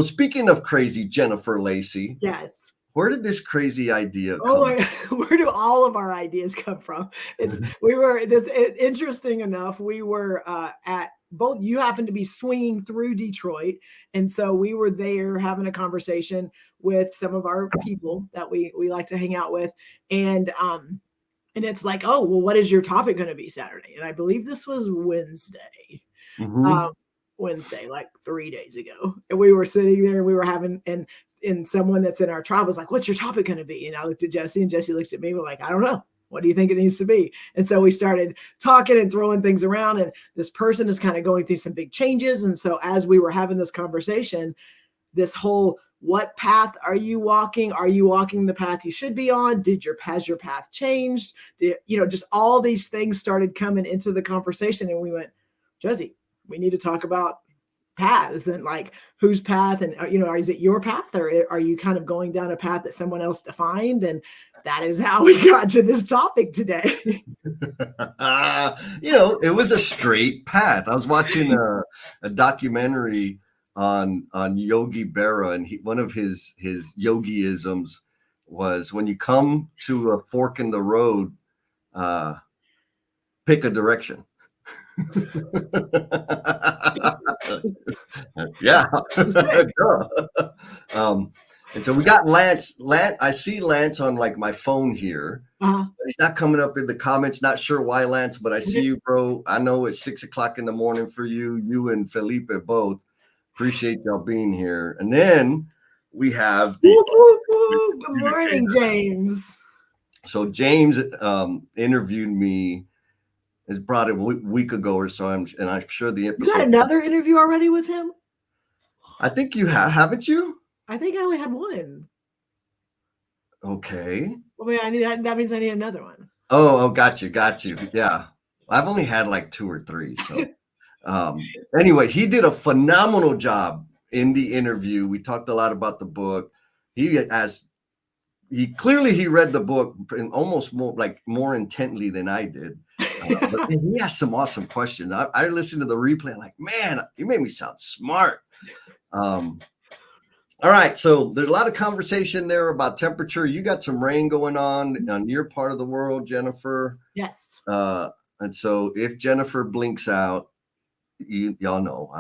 Speaking of crazy, Jennifer Lacey, Yes. where did this crazy idea Oh come my, where do all of our ideas come from? from? We were interesting enough. We were at both, you happened to be swinging through Detroit. And so we were there having a conversation with some of our people that we like to hang out with. And it's like, oh, well, what is your topic going to be Saturday? And I believe this was Wednesday. Hmm. Um, Wednesday, like 3 days ago. And we were sitting there and we were having, and someone that's in our tribe was like, what's your topic going to be? And I looked at Jesse and Jesse looks at me. We're like, I don't know. What do you think it needs to be? And so we started talking and throwing things around. And this person is kind of going through some big changes. And so as we were having this conversation, this whole, what path are you walking? Are you walking the path you should be on? Has your path changed? Just all these things started coming into the conversation. And we went, Jesse, we need to talk about paths and like whose path, and is it your path, or are you kind of going down a path that someone else defined? And that is how we got to this topic today. It was a straight path. I was watching a documentary on Yogi Berra, and one of his yogiisms was, when you come to a fork in the road, pick a direction. Yeah. And so we got Lance. I see Lance on like my phone here. Uh-huh. He's not coming up in the comments. Not sure why, Lance, but I see you, bro. I know it's 6:00 in the morning for you. You and Felipe both. Appreciate y'all being here. And then we have Good morning, James. So James interviewed me. It's brought it a week ago or so. I'm sure the episode. You got another interview already with him? I think you have, haven't you? I think I only had one. Okay. Well, that means I need another one. Oh, got you. Yeah. I've only had like 2 or 3. So anyway, he did a phenomenal job in the interview. We talked a lot about the book. He read the book and almost more intently than I did. But he has some awesome questions. I listened to the replay. I'm like, man, you made me sound smart. All right, so there's a lot of conversation there about temperature. You got some rain going on your part of the world, Jennifer. Yes. And so if Jennifer blinks out, y'all know,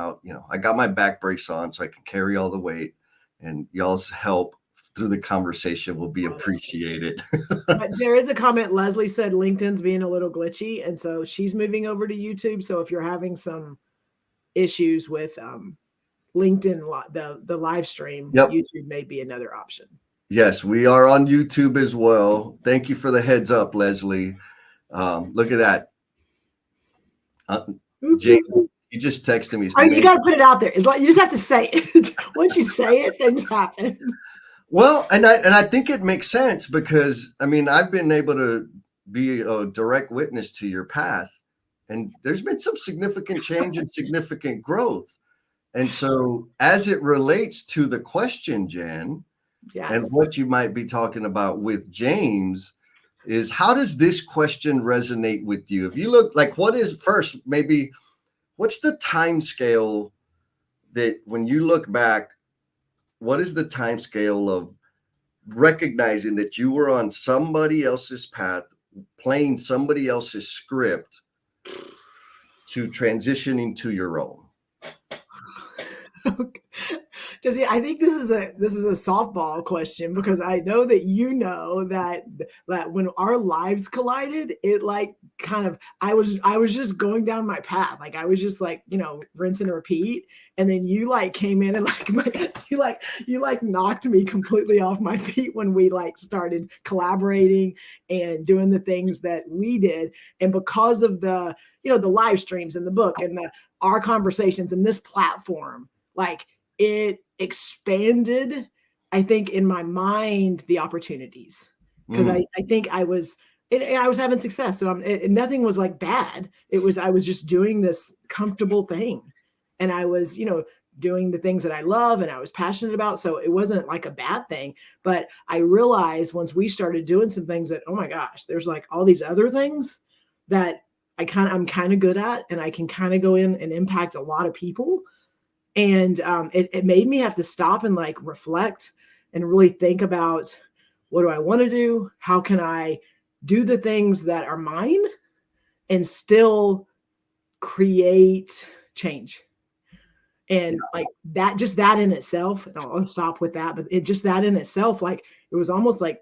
I got my back brace on so I can carry all the weight, and y'all's help through the conversation will be appreciated. But there is a comment. Leslie said LinkedIn's being a little glitchy, and so she's moving over to YouTube. So if you're having some issues with LinkedIn, the live stream, yep. YouTube may be another option. Yes, we are on YouTube as well. Thank you for the heads up, Leslie. Look at that. Jake, he just texted me. You got to put it out there. It's like you just have to say it. Once you say it, things happen. Well, and I think it makes sense because I've been able to be a direct witness to your path, and there's been some significant change and significant growth. And so as it relates to the question, Jen, yes, and what you might be talking about with James is, how does this question resonate with you? If you look like, what's the time scale that when you look back, what is the time scale of recognizing that you were on somebody else's path, playing somebody else's script, to transitioning to your own? Jesse, I think this is a softball question, because I know that that when our lives collided, it like kind of I was just going down my path, like I was just like rinse and repeat, and then you like came in and you knocked me completely off my feet when we like started collaborating and doing the things that we did, and because of the the live streams and the book and our conversations and this platform, like it expanded, I think, in my mind, the opportunities, because I think I was having success. So nothing was like bad. I was just doing this comfortable thing, and I was, doing the things that I love and I was passionate about. So it wasn't like a bad thing, but I realized once we started doing some things that, oh my gosh, there's like all these other things that I'm kind of good at, and I can kind of go in and impact a lot of people. And it made me have to stop and like reflect and really think about, what do I want to do? How can I do the things that are mine and still create change? And like that, just that in itself, and I'll stop with that, but it just that in itself, like it was almost like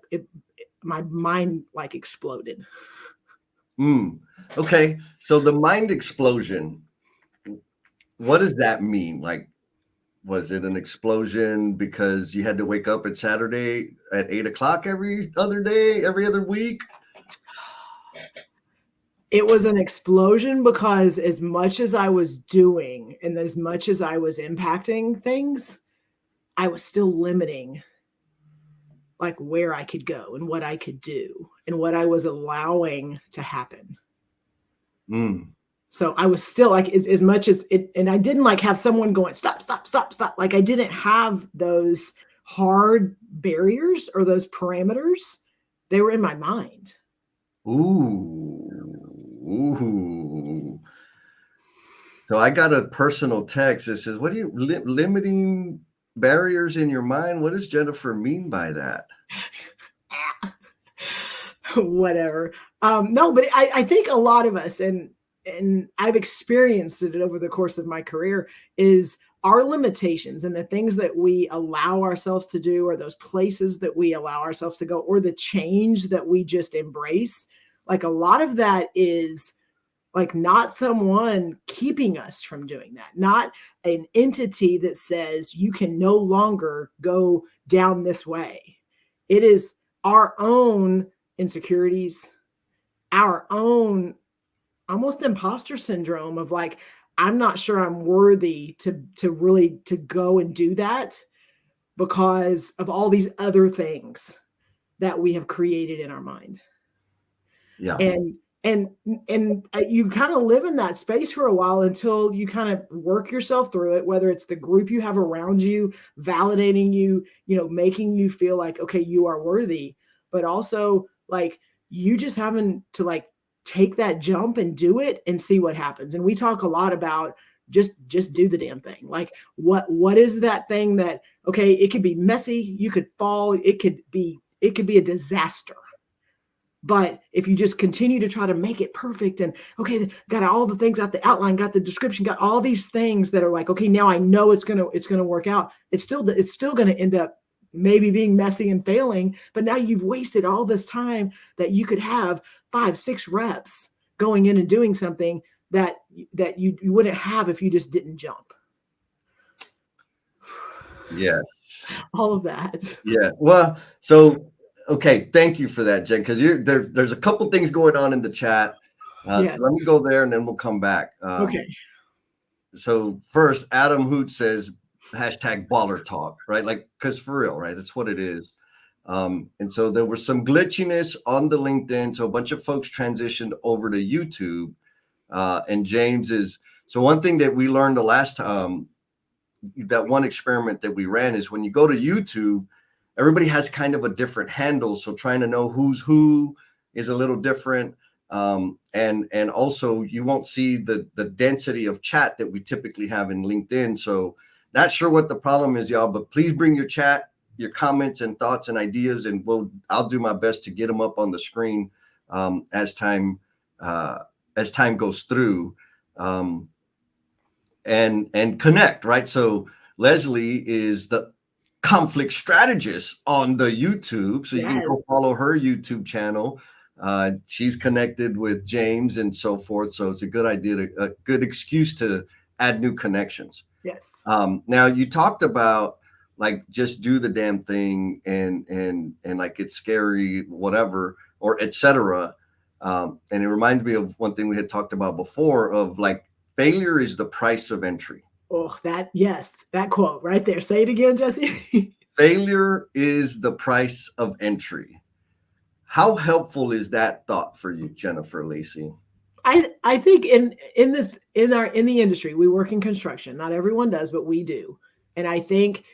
my mind like exploded. Okay. So the mind explosion, what does that mean? Like, was it an explosion because you had to wake up at Saturday at 8 o'clock every other day, every other week? It was an explosion because as much as I was doing and as much as I was impacting things, I was still limiting like where I could go and what I could do and what I was allowing to happen. Mm. So I was still like, as much as it, and I didn't like have someone going, stop, stop, stop, stop. Like I didn't have those hard barriers or those parameters. They were in my mind. Ooh. Ooh. So I got a personal text that says, what are you limiting barriers in your mind? What does Jennifer mean by that? Whatever. No, but I think a lot of us, and I've experienced it over the course of my career, is our limitations and the things that we allow ourselves to do, or those places that we allow ourselves to go, or the change that we just embrace. Like a lot of that is like not someone keeping us from doing that, not an entity that says you can no longer go down this way. It is our own insecurities, our own almost imposter syndrome of like, I'm not sure I'm worthy to really to go and do that because of all these other things that we have created in our mind. Yeah. And you kind of live in that space for a while until you kind of work yourself through it, whether it's the group you have around you validating you, making you feel like, okay, you are worthy, but also like you just having to like take that jump and do it and see what happens. And we talk a lot about just do the damn thing. Like what is that thing that, okay, it could be messy, you could fall, it could be a disaster. But if you just continue to try to make it perfect and okay, got all the things, got the outline, got the description, got all these things that are like, okay, now I know it's gonna work out. It's still gonna end up maybe being messy and failing, but now you've wasted all this time that you could have 5-6 reps going in and doing something that you wouldn't have if you just didn't jump. Yes. All of that. Yeah. Well, so okay, thank you for that, Jen, because there's a couple things going on in the chat. Yes. So let me go there and then we'll come back. Okay. So first, Adam Hoot says hashtag baller talk, right? Like, because for real, right? That's what it is. And so there was some glitchiness on the LinkedIn. So a bunch of folks transitioned over to YouTube. And James is, so one thing that we learned the last time, that one experiment that we ran is when you go to YouTube, everybody has kind of a different handle. So trying to know who's who is a little different. And also you won't see the density of chat that we typically have in LinkedIn. So not sure what the problem is, y'all, but please bring your chat, your comments and thoughts and ideas, and I'll do my best to get them up on the screen as time goes through, and connect, right? So Leslie is the conflict strategist on the YouTube. So you can go follow her YouTube channel. She's connected with James and so forth. So it's a good idea, a good excuse to add new connections. Yes. Now you talked about like, just do the damn thing and like, it's scary, whatever, or etc. And it reminds me of one thing we had talked about before of like, failure is the price of entry. Oh, that quote right there. Say it again, Jesse. Failure is the price of entry. How helpful is that thought for you, Jennifer Lacey? I think in the industry, we work in construction. Not everyone does, but we do. And I think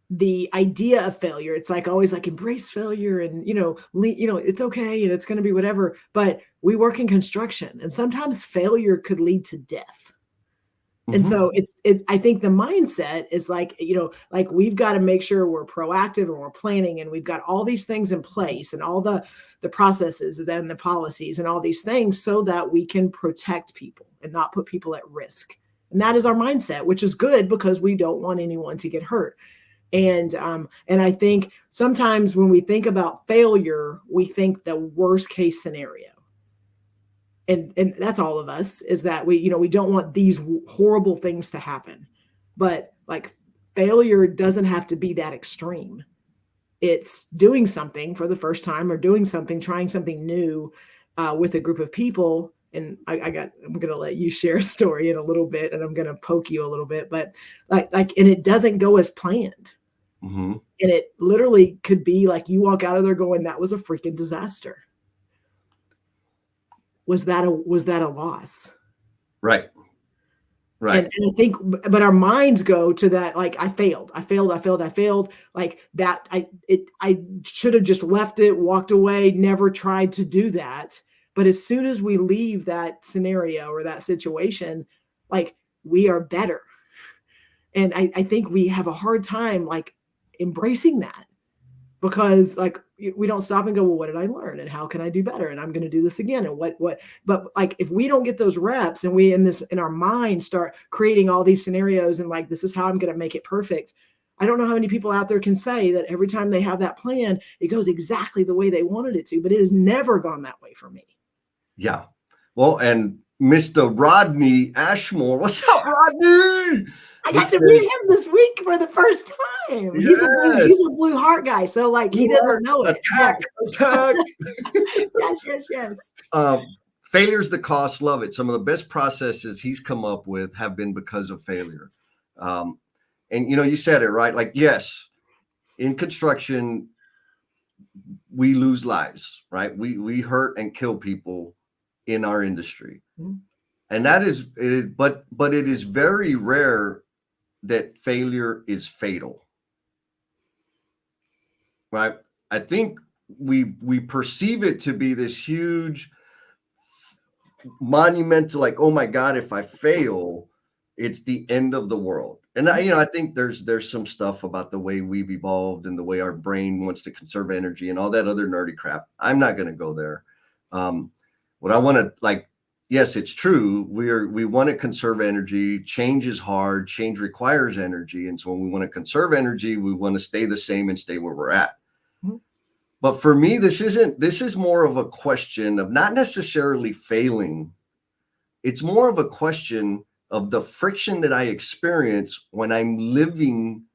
the idea of failure, it's like always like embrace failure and it's okay and it's going to be whatever. But we work in construction, and sometimes failure could lead to death. And Mhm. so I think the mindset is like, like we've got to make sure we're proactive and we're planning and we've got all these things in place and all the processes and then the policies and all these things so that we can protect people and not put people at risk. And that is our mindset, which is good because we don't want anyone to get hurt. And I think sometimes when we think about failure, we think the worst case scenario. And that's all of us, is that we don't want these horrible things to happen, but like failure doesn't have to be that extreme. It's doing something for the first time or doing something, trying something new with a group of people. And I'm going to let you share a story in a little bit and I'm going to poke you a little bit, but and it doesn't go as planned. Mhm. And it literally could be like you walk out of there going, that was a freaking disaster. Was that a loss? Right. And Right. I think, but our minds go to that, like, I failed, like that. I should have just left it, walked away, never tried to do that. But as soon as we leave that scenario or that situation, like, we are better. And I think we have a hard time like embracing that, because like we don't stop and go, well, what did I learn and how can I do better? And I'm going to do this again. And but like, if we don't get those reps and we in our mind start creating all these scenarios and like, this is how I'm going to make it perfect. I don't know how many people out there can say that every time they have that plan, it goes exactly the way they wanted it to, but it has never gone that way for me. Yeah. Well, and Mr. Rodney Ashmore, what's up, Rodney? I He got to said, meet him this week for the first time. He's a yes, blue heart guy. So like, he Blue Heart, doesn't know it. Yes. attack. Yes. Failure's the cost. Love it. Some of the best processes he's come up with have been because of failure. And you said it right. Like, yes, in construction, we lose lives, right? We hurt and kill people in our industry. Mhm. And that is but it is very rare that failure is fatal. Right? I think we perceive it to be this huge monumental, like, oh my God, if I fail, it's the end of the world. And I think there's some stuff about the way we've evolved and the way our brain wants to conserve energy and all that other nerdy crap. I'm not going to go there. What I want to, like, yes, it's true. We want to conserve energy. Change is hard. Change requires energy. And so when we want to conserve energy, we want to stay the same and stay where we're at. Mhm. But for me, this is more of a question of not necessarily failing. It's more of a question of the friction that I experience when I'm living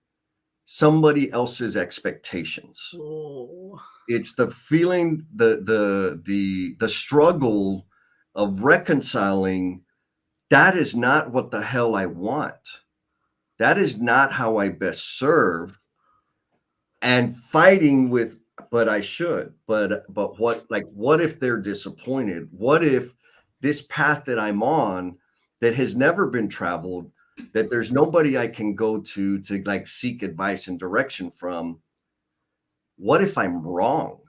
somebody else's expectations. Oh. It's the feeling, the struggle of reconciling. That is not what the hell I want. That is not how I best serve. And fighting with, but I should, but what if they're disappointed? What if this path that I'm on that has never been traveled, that there's nobody I can go to like seek advice and direction from? What if I'm wrong?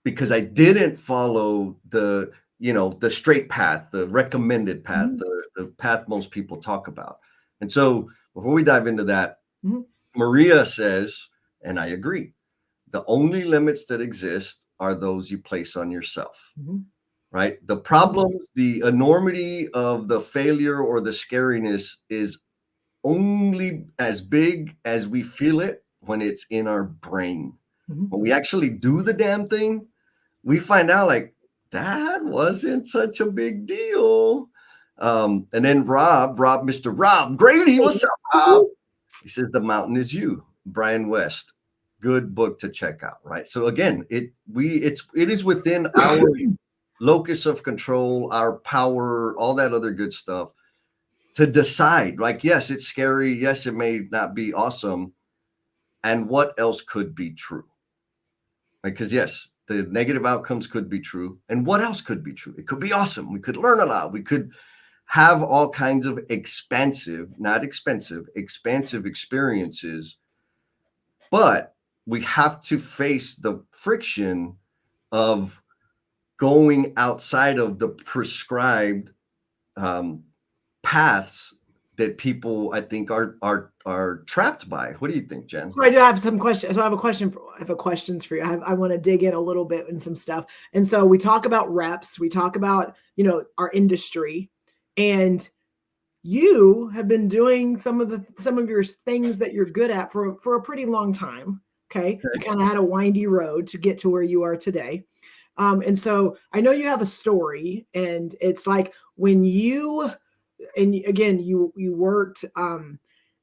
Because I didn't follow the straight path, the recommended path, Mhm. the path most people talk about. And so before we dive into that, Mhm. Maria says, and I agree, the only limits that exist are those you place on yourself, Mhm. right? The problems, the enormity of the failure or the scariness is only as big as we feel it when it's in our brain. Mhm. When we actually do the damn thing, we find out, like, that wasn't such a big deal. And then Mr. Rob Grady, what's up, Rob? He says, The Mountain Is You, Brian West. Good book to check out, right? So again, it is within our locus of control, our power, all that other good stuff to decide. Like, yes, it's scary. Yes, it may not be awesome. And what else could be true? Because yes, the negative outcomes could be true. And what else could be true? It could be awesome. We could learn a lot. We could have all kinds of expansive, not expensive, expansive experiences. But we have to face the friction of going outside of the prescribed paths that people, I think, are trapped by. What do you think, Jen? So I do have some questions. So I have a question. I have questions for you. I want to dig in a little bit in some stuff. And so we talk about reps. We talk about our industry, and you have been doing some of your things that you're good at for a pretty long time. Okay, you kind of had a windy road to get to where you are today. And so I know you have a story, and it's like when and again, you worked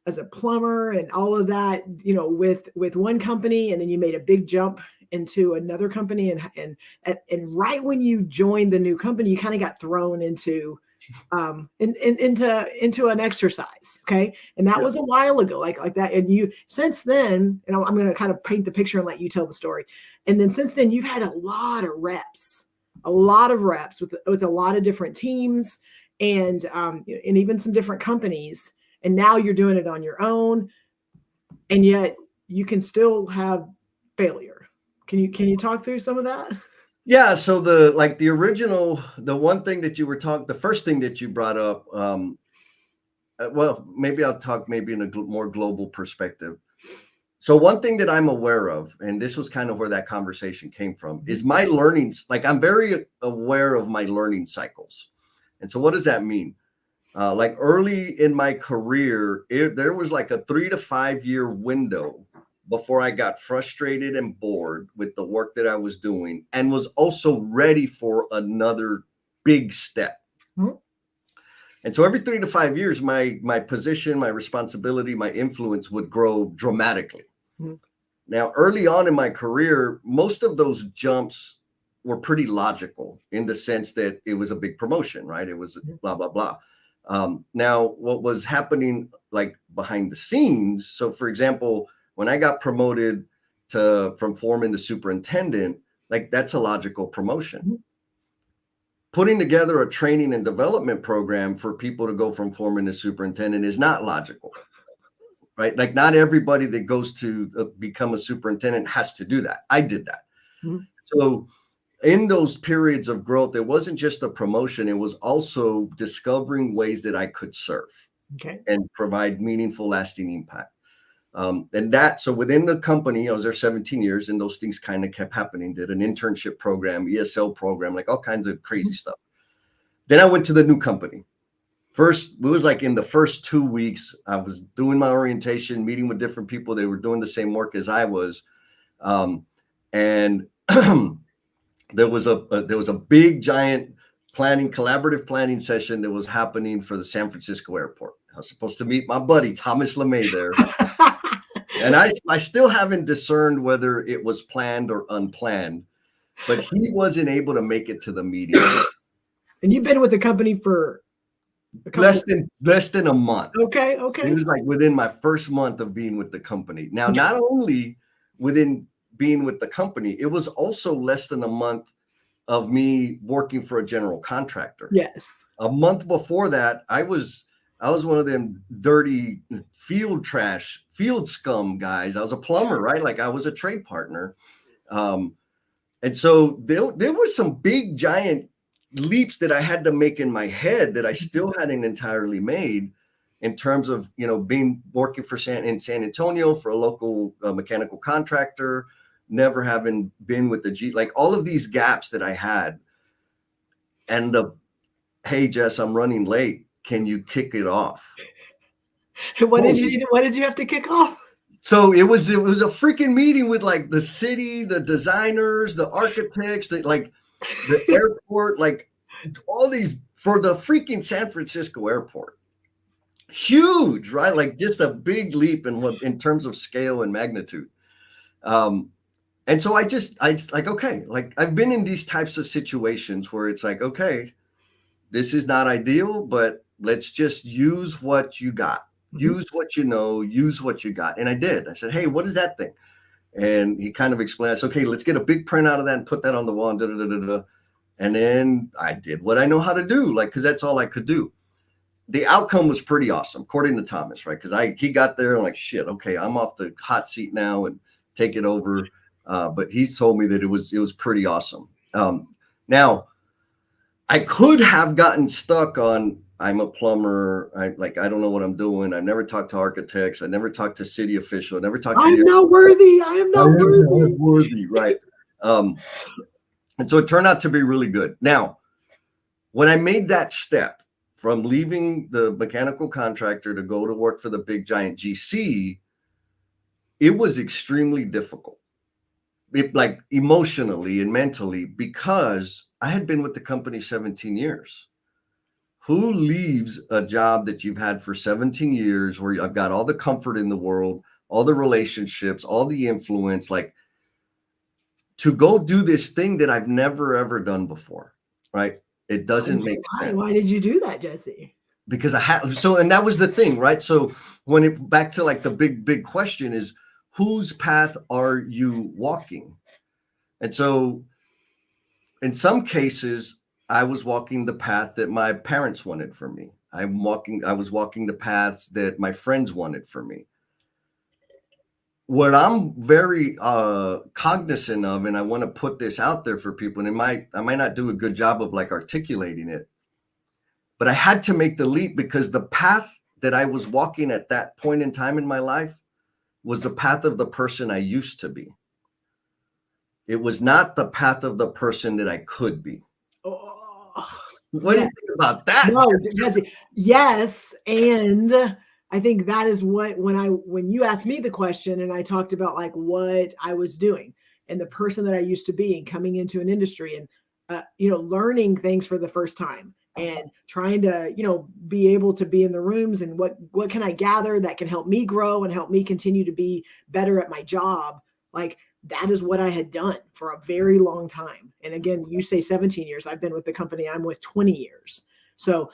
as a plumber and all of that, with one company, and then you made a big jump into another company, and right when you joined the new company, you kind of got thrown into into an exercise. Okay. And that was a while ago, like that. And you, since then, and I'm going to kind of paint the picture and let you tell the story. And then since then, you've had a lot of reps with a lot of different teams, and even some different companies. And now you're doing it on your own, and yet you can still have failure. Can you talk through some of that? Yeah. So the one thing that you were the first thing that you brought up, well, maybe I'll talk maybe in a more global perspective. So one thing that I'm aware of, and this was kind of where that conversation came from, is my learnings. Like, I'm very aware of my learning cycles. And so what does that mean? Like, early in my career, there was like a 3 to 5 year window before I got frustrated and bored with the work that I was doing, and was also ready for another big step. Mm-hmm. And so every 3 to 5 years, my position, my responsibility, my influence would grow dramatically. Mm-hmm. Now, early on in my career, most of those jumps were pretty logical, in the sense that it was a big promotion, right? It was blah, blah, blah. Now, what was happening like behind the scenes? So, for example, when I got promoted from foreman to superintendent, like, that's a logical promotion. Mm-hmm. Putting together a training and development program for people to go from foreman to superintendent is not logical, right? Like, not everybody that goes to become a superintendent has to do that. I did that. Mm-hmm. So in those periods of growth, it wasn't just a promotion. It was also discovering ways that I could serve and provide meaningful, lasting impact. So within the company, I was there 17 years, and those things kind of kept happening. Did an internship program, ESL program, like all kinds of crazy stuff. Then I went to the new company. First, it was like in the first 2 weeks, I was doing my orientation, meeting with different people. They were doing the same work as I was. And there was a big, giant collaborative planning session that was happening for the San Francisco airport. I was supposed to meet my buddy, Thomas LeMay, there. And I still haven't discerned whether it was planned or unplanned, but he wasn't able to make it to the meeting. And you've been with the company for less than a month. Okay. It was like within my first month of being with the company. Now, not only within being with the company, it was also less than a month of me working for a general contractor. Yes. A month before that, I was one of them dirty field scum guys. I was a plumber, right? Like, I was a trade partner. And so there were some big, giant leaps that I had to make in my head that I still hadn't entirely made, in terms of, working in San Antonio for a local mechanical contractor, never having been with like all of these gaps that I had. And hey, Jess, I'm running late. Can you kick it off? What did you have to kick off? So it was a freaking meeting with like the city, the designers, the architects, the airport, like all these, for the freaking San Francisco airport. Huge, right? Like, just a big leap in terms of scale and magnitude. And so I just like, okay, like, I've been in these types of situations where it's like, okay, this is not ideal, but let's just use what you got. Use what you know, use what you got. And I did. I said, hey, what is that thing? And he kind of explained, I said, okay, let's get a big print out of that and put that on the wall. And then I did what I know how to do, like, because that's all I could do. The outcome was pretty awesome, according to Thomas, right? Because he got there and like, shit, okay, I'm off the hot seat now and take it over. But he told me that it was pretty awesome. Now, I could have gotten stuck on, I'm a plumber. I don't know what I'm doing. I've never talked to architects. I never talked to city official. I never talked to I'm the not worthy. I am not worthy. worthy, right? Um, and so it turned out to be really good. Now, when I made that step from leaving the mechanical contractor to go to work for the big giant GC, it was extremely difficult. Like emotionally and mentally, because I had been with the company 17 years. Who leaves a job that you've had for 17 years where I've got all the comfort in the world, all the relationships, all the influence, like to go do this thing that I've never ever done before, right? It doesn't make sense. Why did you do that, Jesse? Because I had and that was the thing, right? So when it back to like the big question is, whose path are you walking? And so in some cases, I was walking the path that my parents wanted for me. I was walking the paths that my friends wanted for me. What I'm very cognizant of, and I want to put this out there for people, and I might not do a good job of like articulating it, but I had to make the leap because the path that I was walking at that point in time in my life was the path of the person I used to be. It was not the path of the person that I could be. Oh, What do you think about that? no, Jesse, yes, and I think that is what when you asked me the question and I talked about like what I was doing and the person that I used to be and coming into an industry and learning things for the first time and trying to be able to be in the rooms and what can I gather that can help me grow and help me continue to be better at my job. Like that is what I had done for a very long time. And again, you say 17 years, I've been with the company I'm with 20 years. So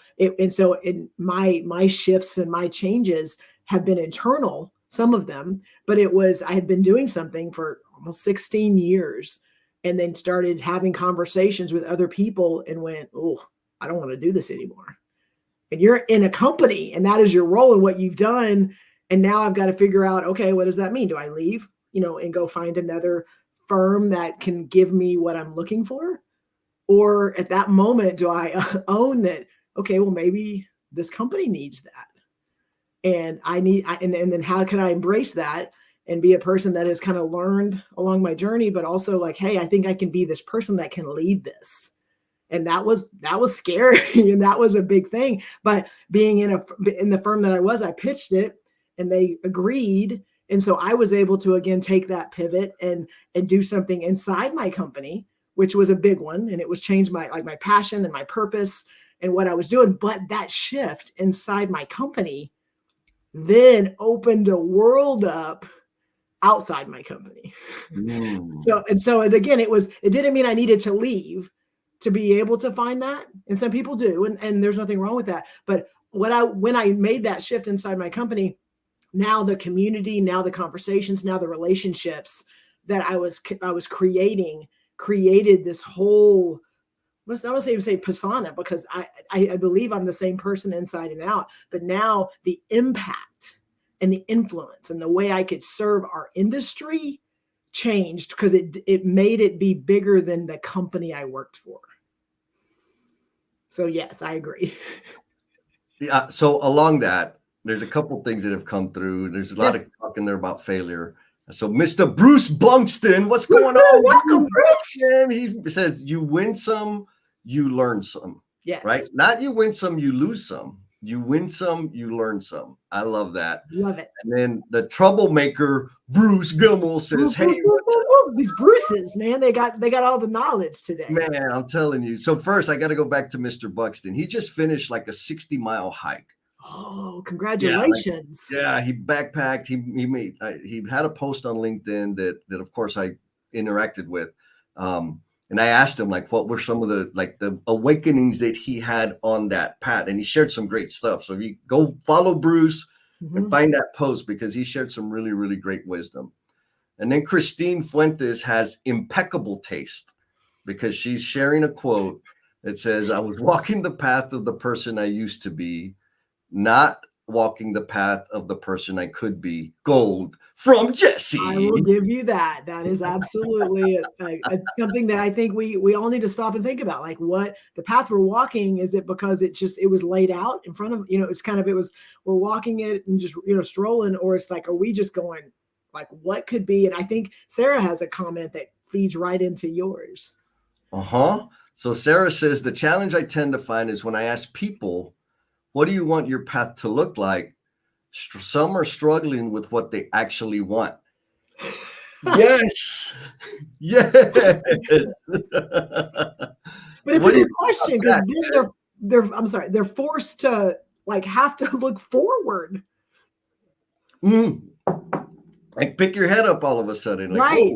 my shifts and my changes have been internal, some of them, but I had been doing something for almost 16 years and then started having conversations with other people and went, oh, I don't want to do this anymore. And you're in a company and that is your role and what you've done. And now I've got to figure out, okay, what does that mean? Do I leave, and go find another firm that can give me what I'm looking for? Or at that moment, do I own that? Okay, well, maybe this company needs that. And and then how can I embrace that and be a person that has kind of learned along my journey, but also like, hey, I think I can be this person that can lead this. And that was scary. And that was a big thing. But being in the firm that I pitched it and they agreed. And so I was able to, again, take that pivot and do something inside my company, which was a big one. And it was changed my passion and my purpose and what I was doing. But that shift inside my company then opened a world up outside my company. So again, it didn't mean I needed to leave to be able to find that. And some people do, and there's nothing wrong with that. But when I made that shift inside my company, now the community, now the conversations, now the relationships that I was created this whole, I don't even say persona, because I believe I'm the same person inside and out, but now the impact and the influence and the way I could serve our industry changed because it made it be bigger than the company I worked for. So yes, I agree. Yeah. So along that, there's a couple things that have come through. There's a lot of talk in there about failure. So Mr. Bruce Bunkston, what's going on? Welcome, Bruce. He says, you win some, you learn some. Yes. Right? Not you win some, you lose some. You win some, you learn some. I love that. Love it. And then the troublemaker, Bruce Gummel, says, hey, these Bruces, man, they got all the knowledge today. Man, I'm telling you. So first, I got to go back to Mr. Buxton. He just finished like a 60-mile hike. Oh, congratulations! Yeah, he backpacked. He had a post on LinkedIn that of course I interacted with, and I asked him like what were some of the awakenings that he had on that path, and he shared some great stuff. So if you go follow Bruce and find that post because he shared some really, really great wisdom. And then Christine Fuentes has impeccable taste because she's sharing a quote that says, I was walking the path of the person I used to be, not walking the path of the person I could be. Gold from Jesse. I will give you that. That is absolutely something that I think we all need to stop and think about. Like, what the path we're walking, is it because it was laid out in front of, it's kind of, we're walking it and just, strolling, or it's like, are we just going like, what could be? And I think Sarah has a comment that feeds right into yours. So Sarah says, the challenge I tend to find is when I ask people, what do you want your path to look like? Some are struggling with what they actually want. Yes. Yes. But it's a good question, because they're forced to like have to look forward. Like pick your head up all of a sudden. Like, right.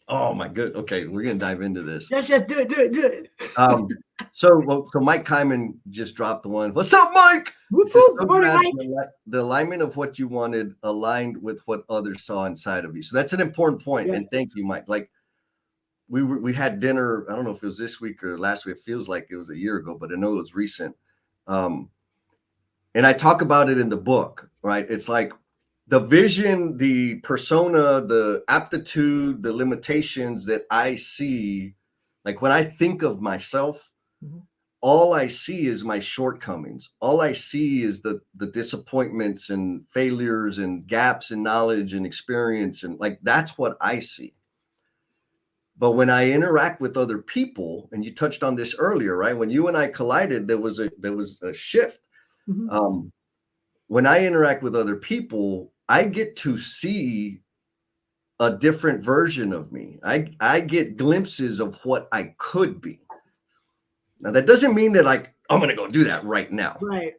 Oh my good. Okay, we're gonna dive into this. Yes, do it. So Mike Kyman just dropped the one. What's up, Mike? The alignment of what you wanted aligned with what others saw inside of you. So that's an important point. Yes. And thank you, Mike. Like we had dinner. I don't know if it was this week or last week. It feels like it was a year ago, but I know it was recent. And I talk about it in the book, right? It's like the vision, the persona, the aptitude, the limitations that I see. Like when I think of myself, all I see is my shortcomings. All I see is the disappointments and failures and gaps in knowledge and experience. And like, that's what I see. But when I interact with other people, and you touched on this earlier, right? When you and I collided, there was a shift. When I interact with other people, I get to see a different version of me. I get glimpses of what I could be. Now, that doesn't mean that like, I'm going to go do that right now. Right.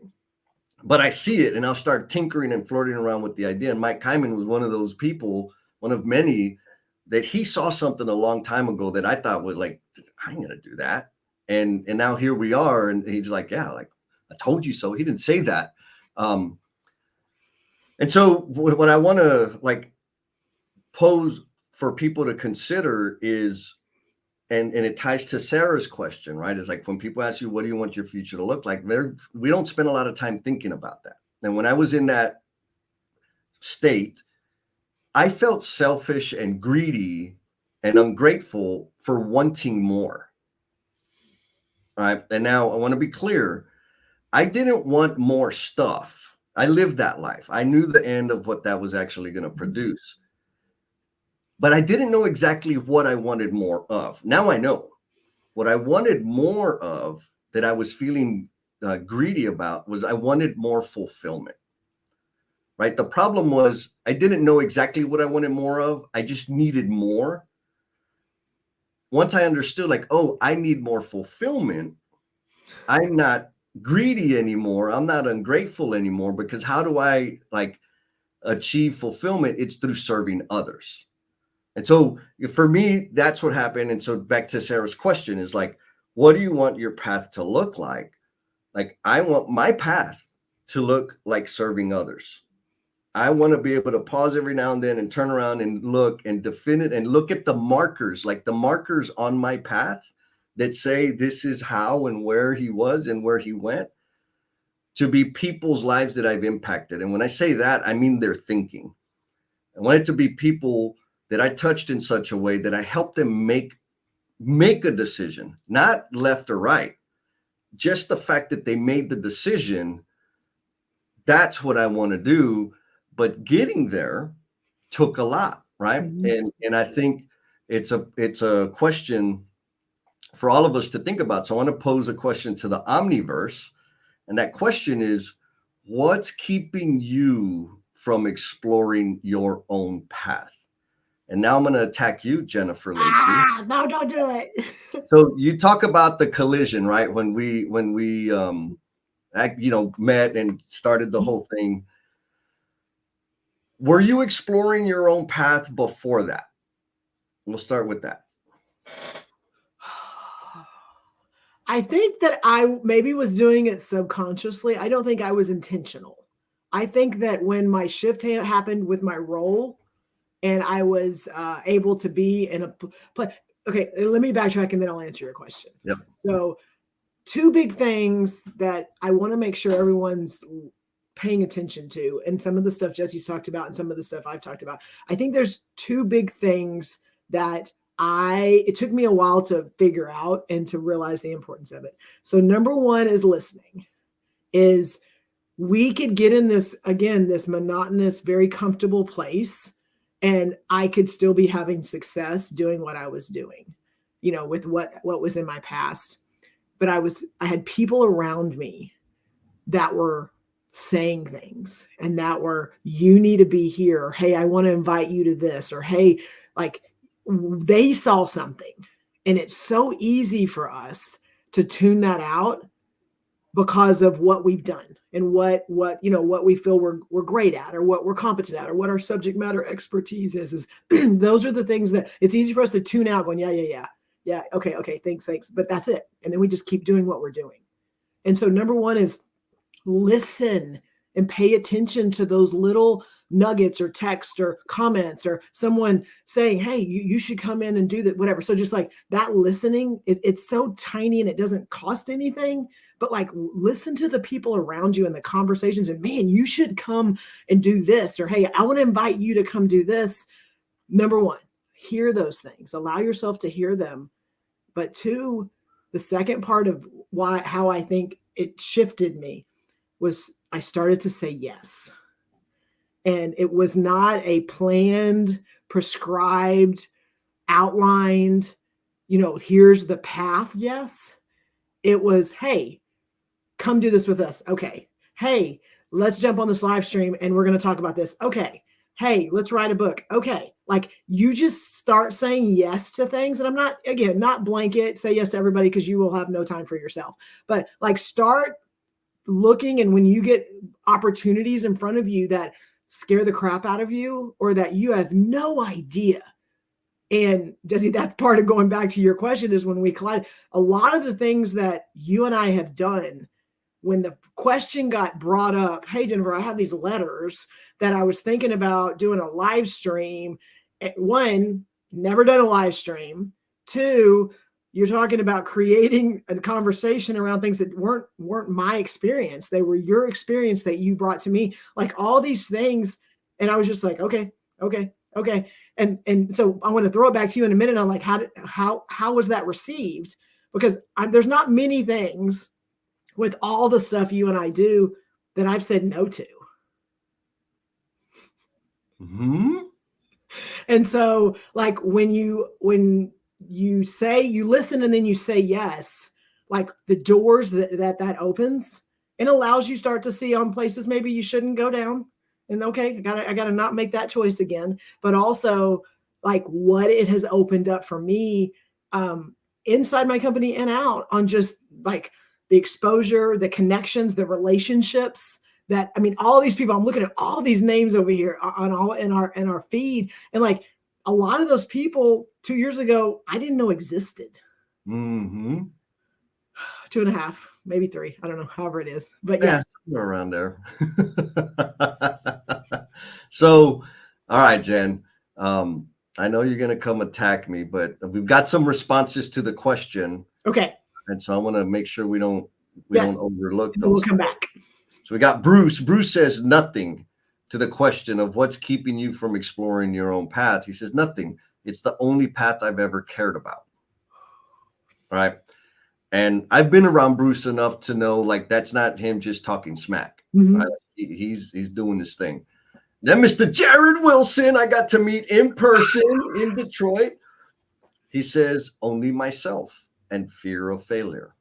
But I see it and I'll start tinkering and flirting around with the idea. And Mike Kyman was one of those people, one of many, that he saw something a long time ago that I thought was like, I ain't going to do that. And now here we are. And he's like, yeah, like I told you so. He didn't say that. And so what I want to like pose for people to consider is, and it ties to Sarah's question, right? It's like when people ask you, what do you want your future to look like? We don't spend a lot of time thinking about that. And when I was in that state, I felt selfish and greedy and ungrateful for wanting more. All right. And now I want to be clear. I didn't want more stuff. I lived that life. I knew the end of what that was actually going to produce. But I didn't know exactly what I wanted more of. Now I know. What I wanted more of, that I was feeling greedy about, was I wanted more fulfillment. Right? The problem was I didn't know exactly what I wanted more of. I just needed more. Once I understood, like, oh, I need more fulfillment, I'm not greedy anymore. I'm not ungrateful anymore, because how do I like achieve fulfillment? It's through serving others. And so for me, that's what happened. And so back to Sarah's question is like, what do you want your path to look like? Like, I want my path to look like serving others. I want to be able to pause every now and then and turn around and look and define it and look at the markers, like the markers on my path that say this is how and where he was and where he went, to be people's lives that I've impacted. And when I say that, I mean their thinking. I want it to be people that I touched in such a way that I helped them make a decision, not left or right. Just the fact that they made the decision, that's what I want to do. But getting there took a lot, right? And I think it's a question for all of us to think about. So I want to pose a question to the Omniverse. And that question is, what's keeping you from exploring your own path? And now I'm going to attack you, Jennifer Lacey. No, don't do it. So you talk about the collision, right? When we met and started the whole thing. Were you exploring your own path before that? We'll start with that. I think that I maybe was doing it subconsciously. I don't think I was intentional. I think that when my shift happened with my role, and I was able to be in a play. Okay, let me backtrack and then I'll answer your question. Yep. So two big things that I want to make sure everyone's paying attention to, and some of the stuff Jesse's talked about and some of the stuff I've talked about. I think there's two big things that it took me a while to figure out and to realize the importance of it. So number one is listening. Is we could get in this, again, this monotonous, very comfortable place, and I could still be having success doing what I was doing, with what was in my past. But I had people around me that were saying things, and that were, you need to be here. Or, hey, I want to invite you to this. Or, hey, like, they saw something. And it's so easy for us to tune that out because of what we've done and what we feel we're great at, or what we're competent at, or what our subject matter expertise is those are the things that it's easy for us to tune out, going, yeah, okay, thanks, but that's it. And then we just keep doing what we're doing. And so number one is listen and pay attention to those little nuggets or text or comments or someone saying, hey, you should come in and do that, whatever. So just like that listening, it's so tiny and it doesn't cost anything, but like listen to the people around you and the conversations, and man, you should come and do this, or, hey, I want to invite you to come do this. Number one, hear those things, allow yourself to hear them. But two, the second part of how I think it shifted me was I started to say yes. And it was not a planned, prescribed, outlined, here's the path. Yes. It was, hey, come do this with us. Okay. Hey, let's jump on this live stream and we're going to talk about this. Okay. Hey, let's write a book. Okay. Like, you just start saying yes to things. And I'm not blanket, say yes to everybody, because you will have no time for yourself. But like, start looking, and when you get opportunities in front of you that scare the crap out of you, or that you have no idea. And Jesse, that's part of going back to your question, is when we collide, a lot of the things that you and I have done, when the question got brought up, hey, Jennifer, I have these letters that I was thinking about doing a live stream. One, never done a live stream. Two, you're talking about creating a conversation around things that weren't my experience. They were your experience that you brought to me, like all these things. And I was just like, okay. And so I want to throw it back to you in a minute on like, how was that received? Because there's not many things with all the stuff you and I do that I've said no to. Mm-hmm. And so like when you say, you listen and then you say yes, like the doors that opens, and allows you start to see on places maybe you shouldn't go down. And okay, I gotta not make that choice again. But also like what it has opened up for me inside my company and out, on just like the exposure, the connections, the relationships that, all these people, I'm looking at all these names over here on all in our feed. And like a lot of those people 2 years ago, I didn't know existed. Mm-hmm. 2.5, maybe 3. I don't know, however it is, but yes, around there. So, all right, Jen, I know you're going to come attack me, but we've got some responses to the question. Okay. And so I want to make sure we don't overlook those. We'll come back. So we got Bruce. Bruce says nothing to the question of what's keeping you from exploring your own path. He says nothing. It's the only path I've ever cared about. All right. And I've been around Bruce enough to know, like, that's not him just talking smack. Mm-hmm. Right? He's doing his thing. Then Mr. Jared Wilson, I got to meet in person in Detroit. He says, only myself and fear of failure.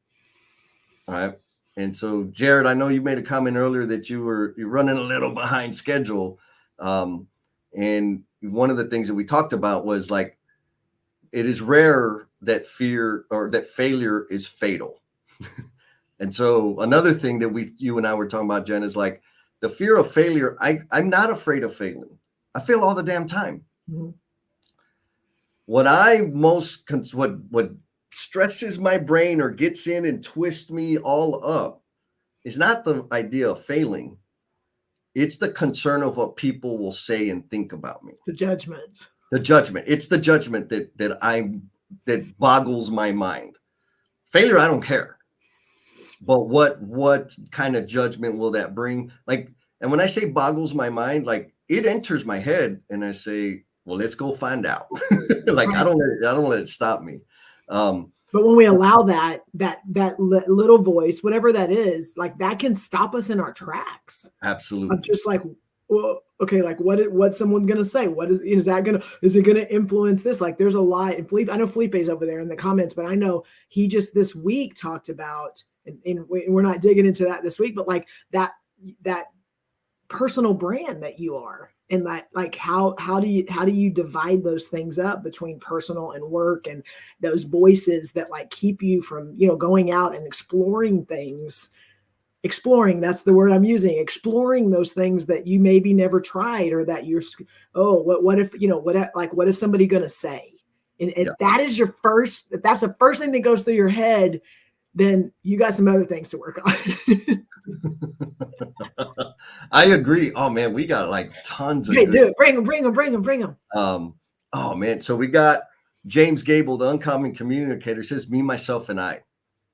All right. And so, Jared, I know you made a comment earlier that you're running a little behind schedule. And one of the things that we talked about was like, it is rare that fear or that failure is fatal. And so another thing that you and I were talking about, Jen, is like the fear of failure. I'm not afraid of failing. I fail all the damn time. Mm-hmm. What stresses my brain or gets in and twists me all up is not the idea of failing. It's the concern of what people will say and think about me. The judgment. It's the judgment that boggles my mind. Failure, I don't care. But what kind of judgment will that bring? Like, and when I say boggles my mind, like it enters my head, and I say, well, let's go find out. Like Right. I don't let it stop me. Um, But when we allow that little voice, whatever that is, like that can stop us in our tracks of absolutely. just like, well, okay, like what's someone gonna say? What is that gonna is it gonna influence this? Like there's a lot. And Felipe, I know Felipe's over there in the comments, but I know he just this week talked about, and we're not digging into that this week, but like that personal brand that you are, and that like how do you divide those things up between personal and work, and those voices that like keep you from going out and exploring things, exploring, that's the word I'm using, exploring those things that you maybe never tried, or that you're, oh, what if what is somebody going to say? And Yeah. if that is your first, if that's the first thing that goes through your head, then you got some other things to work on. I agree. Oh man, we got like tons of Hey, good. do it. Bring them. Um, oh man, so we got James Gable, the uncommon communicator, says, "Me, myself, and I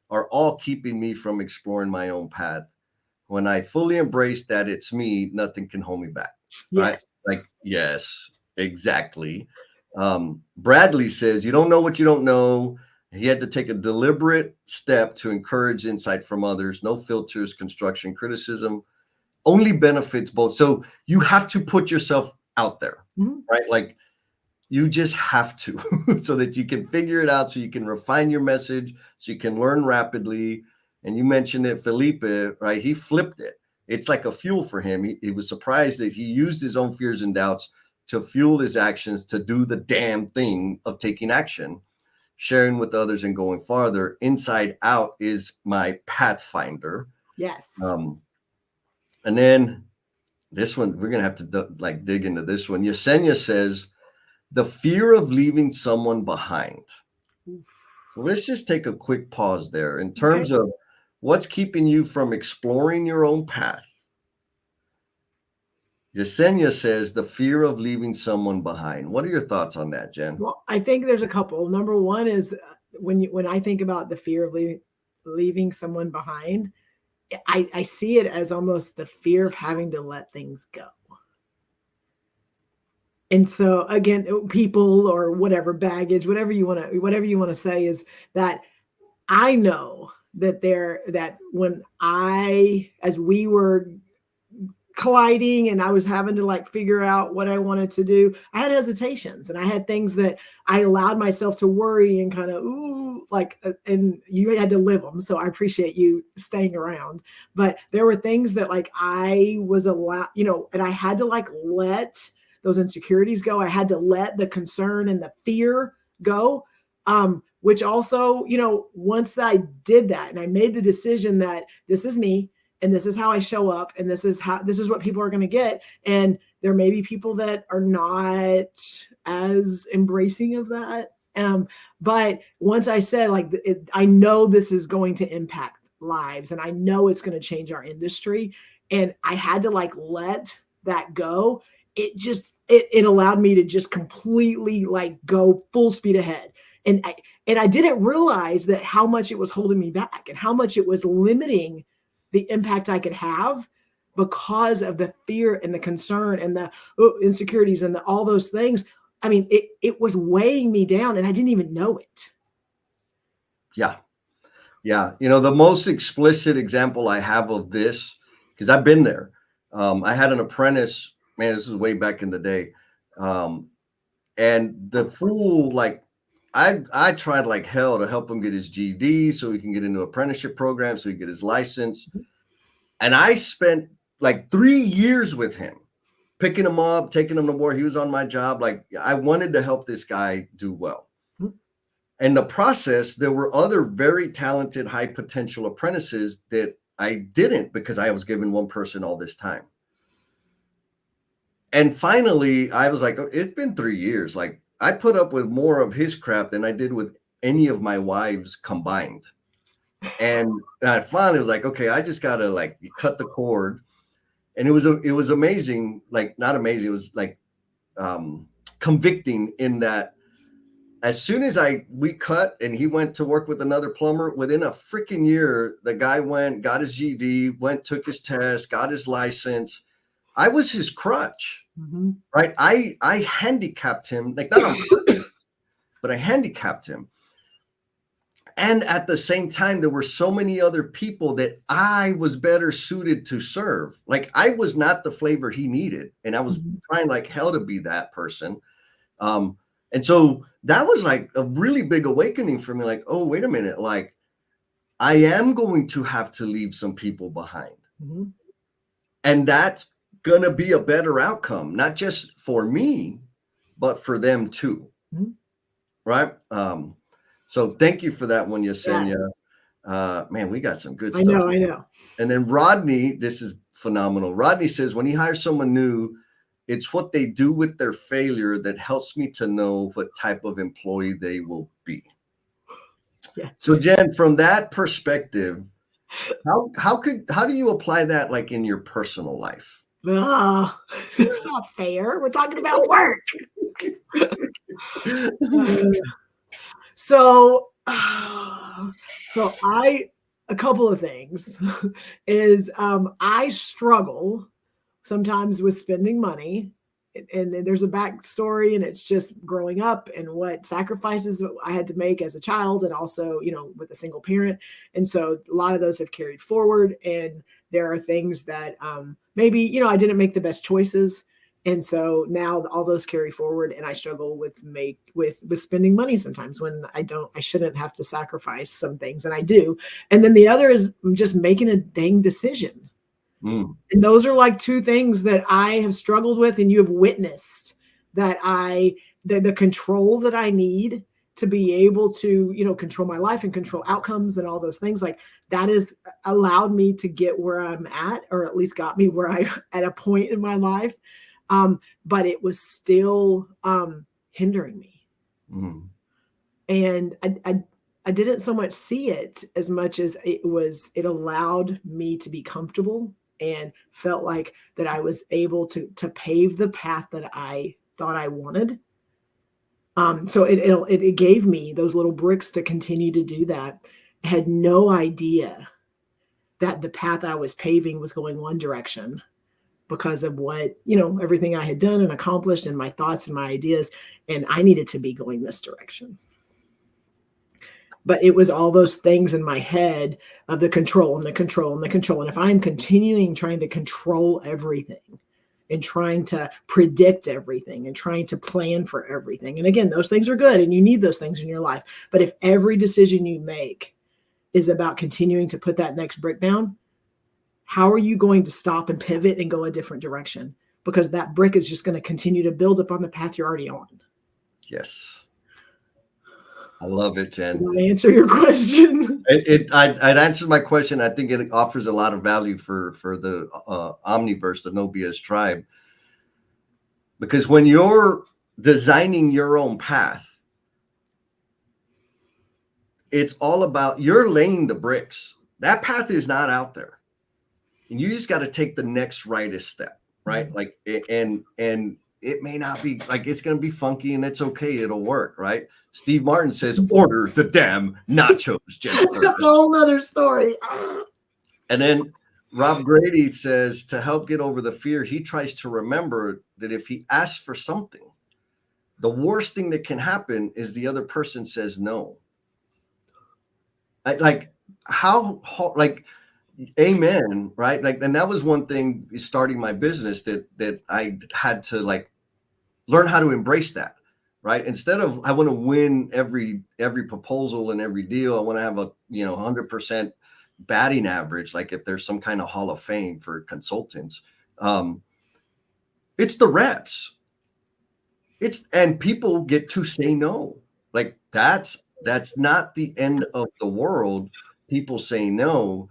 are all keeping me from exploring my own path. When I fully embrace that it's me, nothing can hold me back." Right? Yes. Like, yes, exactly. Bradley says, "You don't know what you don't know." He had to take a deliberate step to encourage insight from others. No filters, construction, criticism, only benefits both. So you have to put yourself out there, Mhm. right? Like you just have to so that you can figure it out, so you can refine your message, so you can learn rapidly. And you mentioned it, Felipe, right? He flipped it. It's like a fuel for him. He was surprised that he used his own fears and doubts to fuel his actions, to do the damn thing of taking action, sharing with others, and going farther. Inside Out is my pathfinder. Yes. Um, and then this one, we're gonna have to like dig into this one. Yesenia says, the fear of leaving someone behind. So let's just take a quick pause there in Okay. terms of what's keeping you from exploring your own path. Yesenia says the fear of leaving someone behind. What are your thoughts on that, Jen? Well, I think there's a couple. Number one is when I think about the fear of leaving someone behind, I see it as almost the fear of having to let things go. And so again, people or whatever baggage, whatever you want to say, is that I know that when as we were colliding and I was having to like figure out what I wanted to do, I had hesitations, and I had things that I allowed myself to worry and kind of, ooh, like, and you had to live them. So I appreciate you staying around. But there were things that like I was allowed, and I had to like let those insecurities go. I had to let the concern and the fear go. Which also, once I did that and I made the decision that this is me, and this is how I show up, and this is what people are going to get, and there may be people that are not as embracing of that, but once I said like I know this is going to impact lives, and I know it's going to change our industry, and I had to like let that go. It allowed me to just completely like go full speed ahead, and I didn't realize that how much it was holding me back, and how much it was limiting the impact I could have, because of the fear and the concern and the insecurities and all those things. I mean, it was weighing me down, and I didn't even know it. Yeah. Yeah. The most explicit example I have of this, because I've been there. I had an apprentice, man, this is way back in the day. Um, and the fool, like, I tried like hell to help him get his GED so he can get into apprenticeship program, so he get his license. And I spent like 3 years with him, picking him up, taking him to work. He was on my job. Like, I wanted to help this guy do well. In the process, there were other very talented, high potential apprentices that I didn't, because I was given one person all this time. And finally, I was like, "Oh, it's been 3 years. Like, I put up with more of his crap than I did with any of my wives combined." And I finally was like, okay, I just gotta like cut the cord. And it was amazing, like not amazing, it was like convicting, in that as soon as we cut and he went to work with another plumber, within a freaking year, the guy went, got his GED, took his test, got his license. I was his crutch, right? I handicapped him, like not on purpose, but I handicapped him. And at the same time, there were so many other people that I was better suited to serve. Like I was not the flavor he needed. And I was trying like hell to be that person. And so that was like a really big awakening for me. Like, oh, wait a minute. Like I am going to have to leave some people behind. And that's going to be a better outcome, not just for me, but for them too. Right. So thank you for that one, Yesenia. Yes. Man, we got some good stuff. I know. And then Rodney, this is phenomenal. Rodney says, when he hires someone new, it's what they do with their failure that helps me to know what type of employee they will be. Yeah. So Jen, from that perspective, how do you apply that like in your personal life? It's not fair. We're talking about work. So a couple of things is I struggle sometimes with spending money, and there's a backstory, and it's just growing up and what sacrifices I had to make as a child, and also, you know, with a single parent. And so a lot of those have carried forward, and there are things that maybe, you know, I didn't make the best choices. And so now all those carry forward, and I struggle with spending money sometimes when I shouldn't have to sacrifice some things, and I do. And then the other is just making a dang decision. And those are like two things that I have struggled with, and you have witnessed that the control that I need to be able to, you know, control my life and control outcomes and all those things, like that has allowed me to get where I'm at, or at least got me where at a point in my life. But it was still hindering me. And I didn't so much see it as much as it allowed me to be comfortable and felt like that I was able to pave the path that I thought I wanted. So it gave me those little bricks to continue to do that. I had no idea that the path I was paving was going one direction because of what, you know, everything I had done and accomplished and my thoughts and my ideas, and I needed to be going this direction. But it was all those things in my head of the control and the control and the control. And if I'm continuing trying to control everything and trying to predict everything and trying to plan for everything, and again, those things are good and you need those things in your life. But if every decision you make is about continuing to put that next brick down, how are you going to stop and pivot and go a different direction? Because that brick is just going to continue to build up on the path you're already on. Yes. I love it, Jen. Did I answer your question? I'd answered my question. I think it offers a lot of value for the Omniverse, the No BS tribe. Because when you're designing your own path, it's all about you're laying the bricks. That path is not out there. And you just got to take the next rightest step, right? Like, and it may not be like it's going to be funky, and it's okay. It'll work, right? Steve Martin says, "Order the damn nachos, Jennifer." That's a whole nother story. And then Rob Grady says, to help get over the fear, he tries to remember that if he asks for something, the worst thing that can happen is the other person says no. Like how, like, amen, right? Like, and that was one thing starting my business that I had to like learn how to embrace that, right? Instead of I want to win every proposal and every deal, I want to have a 100% batting average. Like if there's some kind of hall of fame for consultants, it's the reps. And people get to say no. Like that's not the end of the world. People say no.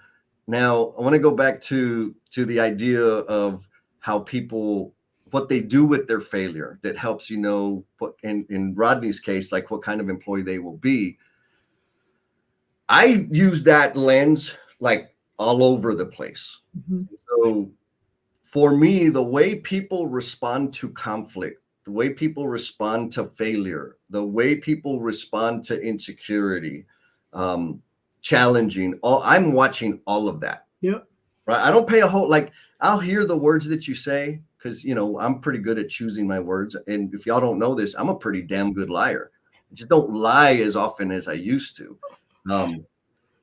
Now I want to go back to the idea of how people, what they do with their failure that helps you know what, in Rodney's case, like what kind of employee they will be. I use that lens like all over the place. Mm-hmm. So for me, the way people respond to conflict the way people respond to failure, the way people respond to insecurity, challenging. I'm watching all of that. Yep. Right. I don't pay a whole like. I'll hear the words that you say because I'm pretty good at choosing my words. And if y'all don't know this, I'm a pretty damn good liar. I just don't lie as often as I used to.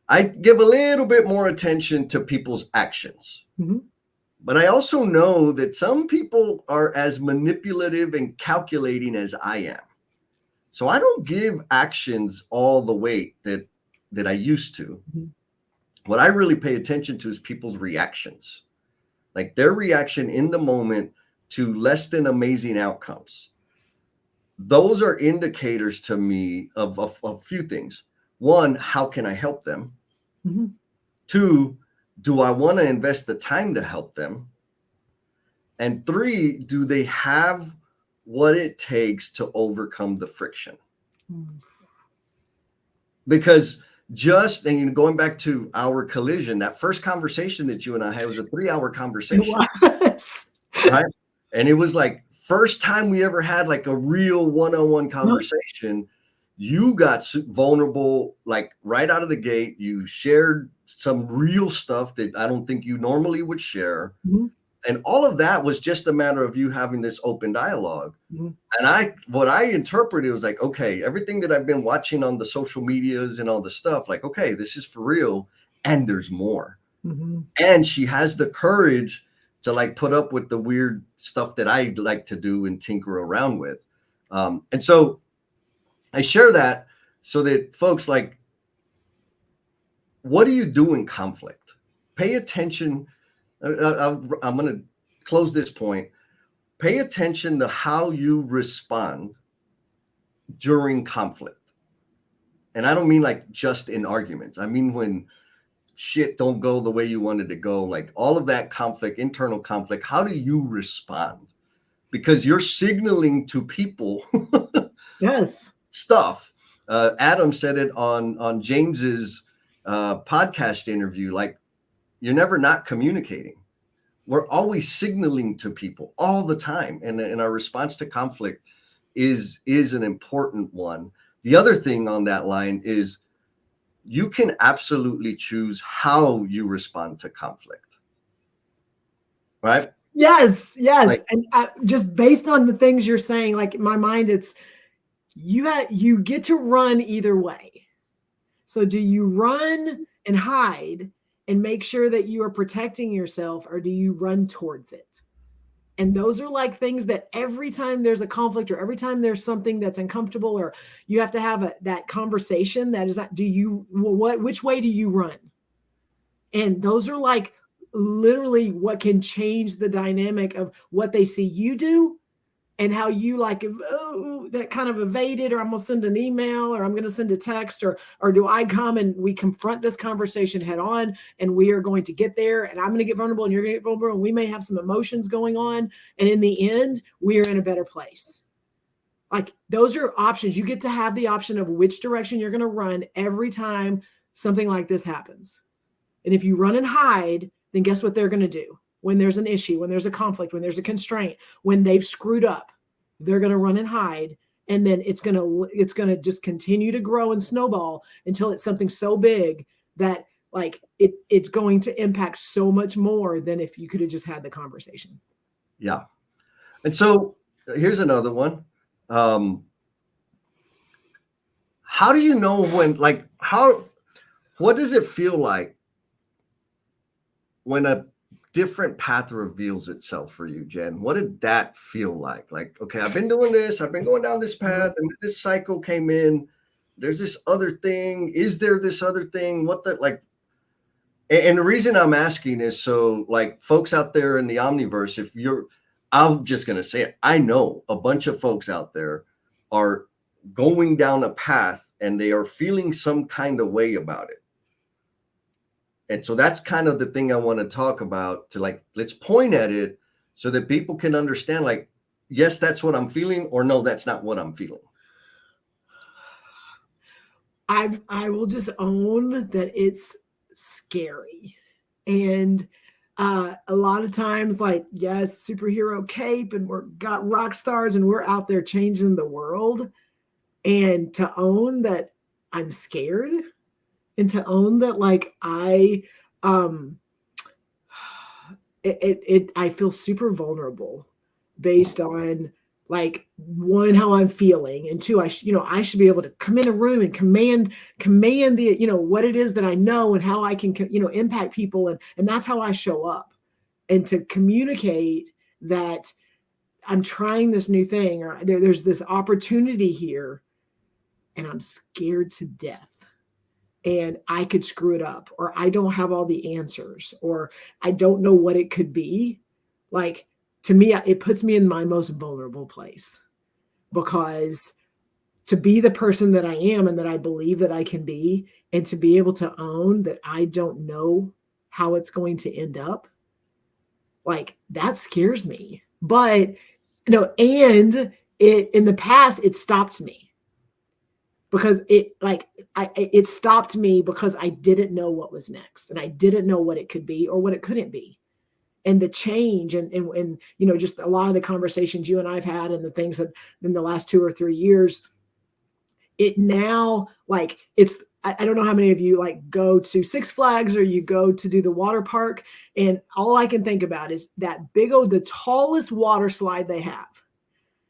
I give a little bit more attention to people's actions. Mm-hmm. But I also know that some people are as manipulative and calculating as I am. So I don't give actions all the weight that I used to. Mm-hmm. What I really pay attention to is people's reactions, like their reaction in the moment to less than amazing outcomes. Those are indicators to me of a few things. One, how can I help them? Mm-hmm. Two, do I want to invest the time to help them? And three, do they have what it takes to overcome the friction? Mm-hmm. Because going back to our collision, that first conversation that you and I had was a 3-hour conversation. Right? And it was like first time we ever had like a real one-on-one conversation. Nope. You got vulnerable, like right out of the gate. You shared some real stuff that I don't think you normally would share. Mm-hmm. And all of that was just a matter of you having this open dialogue. Mm-hmm. And what I interpreted was like, okay, everything that I've been watching on the social medias and all the stuff, like, okay, this is for real. And there's more. Mm-hmm. And she has the courage to like put up with the weird stuff that I like to do and tinker around with. And so I share that so that folks, like, what do you do in conflict? Pay attention. I'm going to close this point. Pay attention to how you respond during conflict. And I don't mean like just in arguments. I mean when shit don't go the way you wanted to go, like all of that conflict, internal conflict, how do you respond? Because you're signaling to people yes, stuff. Adam said it on James's podcast interview, like you're never not communicating. We're always signaling to people all the time. And our response to conflict is an important one. The other thing on that line is you can absolutely choose how you respond to conflict. Right? Yes. Like, and just based on the things you're saying, like in my mind, it's you get to run either way. So do you run and hide and make sure that you are protecting yourself, or do you run towards it? And those are like things that every time there's a conflict or every time there's something that's uncomfortable or you have to have that conversation that is that, which way do you run? And those are like literally what can change the dynamic of what they see you do and how you like, that kind of evaded, or I'm going to send an email, or I'm going to send a text, or do I come and we confront this conversation head on and we are going to get there and I'm going to get vulnerable and you're going to get vulnerable and we may have some emotions going on. And in the end, we are in a better place. Like those are options. You get to have the option of which direction you're going to run every time something like this happens. And if you run and hide, then guess what they're going to do? When there's an issue, when there's a conflict, when there's a constraint, when they've screwed up, they're going to run and hide. And then it's going to just continue to grow and snowball until it's something so big that like it's going to impact so much more than if you could have just had the conversation. Yeah. And so here's another one. How do you know when, like, what does it feel like when a different path reveals itself for you, Jen? What did that feel like? Like, okay, I've been doing this, I've been going down this path, and this cycle came in. There's this other thing. Is there this other thing? What the, like, and the reason I'm asking is so, like, folks out there in the Omniverse, I'm just going to say it. I know a bunch of folks out there are going down a path and they are feeling some kind of way about it. And so that's kind of the thing I want to talk about, to like, let's point at it so that people can understand, like, yes, that's what I'm feeling, or no, that's not what I'm feeling. I will just own that it's scary. And A lot of times, like, yes, superhero cape, and we're got rock stars, and we're out there changing the world. And to own that I'm scared, and to own that, like, um I feel super vulnerable based on, like, one, how I'm feeling, and two, I should be able to come in a room and command the, what it is that I know, and how I can, impact people, and that's how I show up, and to communicate that I'm trying this new thing, or there's this opportunity here, and I'm scared to death, and I could screw it up, or I don't have all the answers, or I don't know what it could be. Like, to me, it puts me in my most vulnerable place, because to be the person that I am and that I believe that I can be, and to be able to own that I don't know how it's going to end up, like, that scares me. But and it, in the past, it stopped me, because it stopped me because I didn't know what was next, and I didn't know what it could be or what it couldn't be. And the change, and just a lot of the conversations you and I've had, and the things that in the last 2 or 3 years, it now, like, I don't know how many of you, like, go to Six Flags, or you go to do the water park, and all I can think about is that the tallest water slide they have,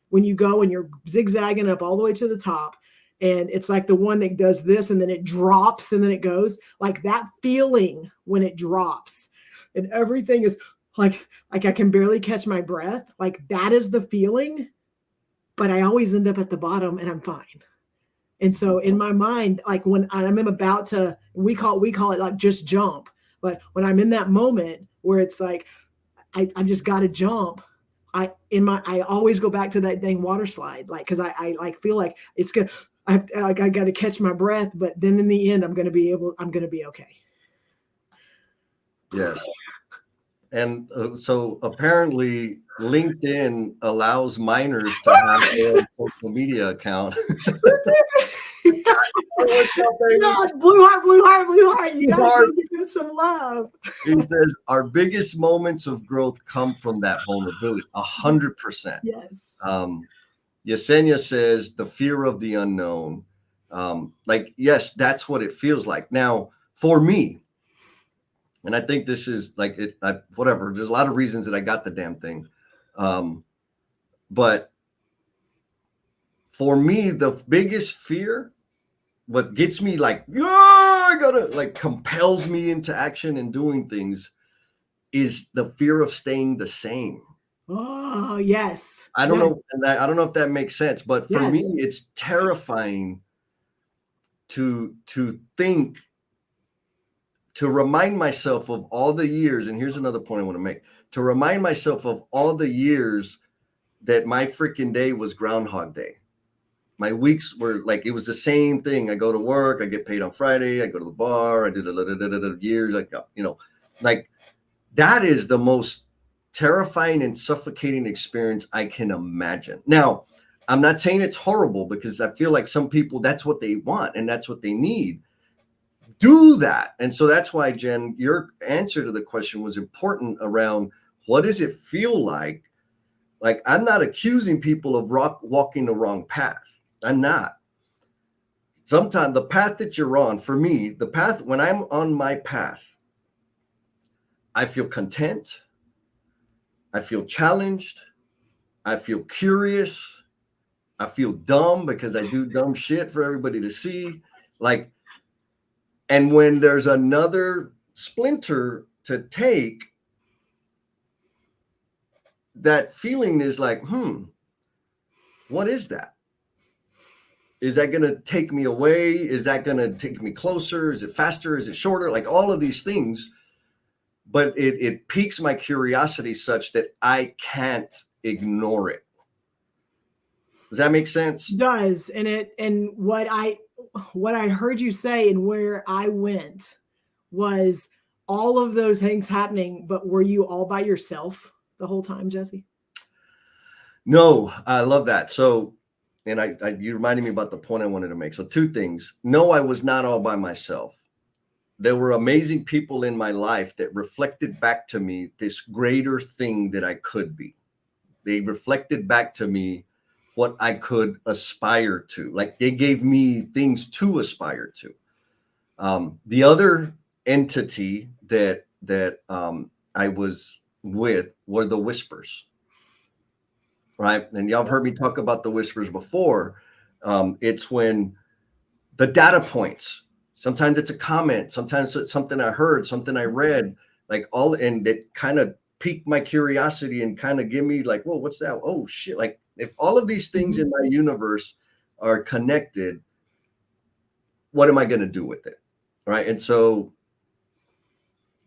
when you go and you're zigzagging up all the way to the top, and it's like the one that does this, and then it drops, and then it goes, like, that feeling when it drops, and everything is like I can barely catch my breath, like, that is the feeling. But I always end up at the bottom, and I'm fine. And so in my mind, like, when I'm about to, we call it, like, just jump. But when I'm in that moment where it's like, I've just got to jump, I always go back to that dang water slide, like, because I like feel like it's good. I got to catch my breath, but then in the end, I'm going to be okay. Yes. And so apparently LinkedIn allows minors to have their own social media account. No, blue heart. You gotta give him some love. He says our biggest moments of growth come from that vulnerability. 100%. Yes. Yesenia says the fear of the unknown. Like, yes, that's what it feels like. Now, for me, and I think this is like it, whatever. There's a lot of reasons that I got the damn thing. But for me, the biggest fear, what gets me like, I gotta, like, compels me into action and doing things, is the fear of staying the same. Oh, yes. I don't know. I don't know if that makes sense, but for me, it's terrifying to think, to remind myself of all the years. And here's another point I want to make: to remind myself of all the years that my freaking day was Groundhog Day. My weeks were like, it was the same thing. I go to work, I get paid on Friday, I go to the bar, I did years, like, like, that is the most terrifying and suffocating experience I can imagine. Now, I'm not saying it's horrible, because I feel like some people, that's what they want and that's what they need. Do that. And so that's why, Jen, your answer to the question was important around, what does it feel like? Like, I'm not accusing people of walking the wrong path. I'm not. Sometimes the path that you're on, for me, the path, when I'm on my path, I feel content. I feel challenged. I feel curious. I feel dumb because I do dumb shit for everybody to see. Like, and when there's another splinter to take, that feeling is like, what is that? Is that going to take me away? Is that going to take me closer? Is it faster? Is it shorter? Like, all of these things. But it piques my curiosity such that I can't ignore it. Does that make sense? It does. And what I heard you say, and where I went, was all of those things happening, but were you all by yourself the whole time, Jesse? No, I love that. So, and you reminded me about the point I wanted to make. So, two things. No, I was not all by myself. there were amazing people in my life that reflected back to me this greater thing that I could be. They reflected back to me what I could aspire to. Like they gave me things to aspire to. The other entity that I was with were the whispers, right? And y'all have heard me talk about the whispers before. It's when the data points. Sometimes it's a comment. Sometimes it's something I heard, something I read, like all, and it kind of piqued my curiosity and kind of give me like, whoa, what's that? Oh shit! Like if all of these things in my universe are connected, what am I going to do with it? Right. And so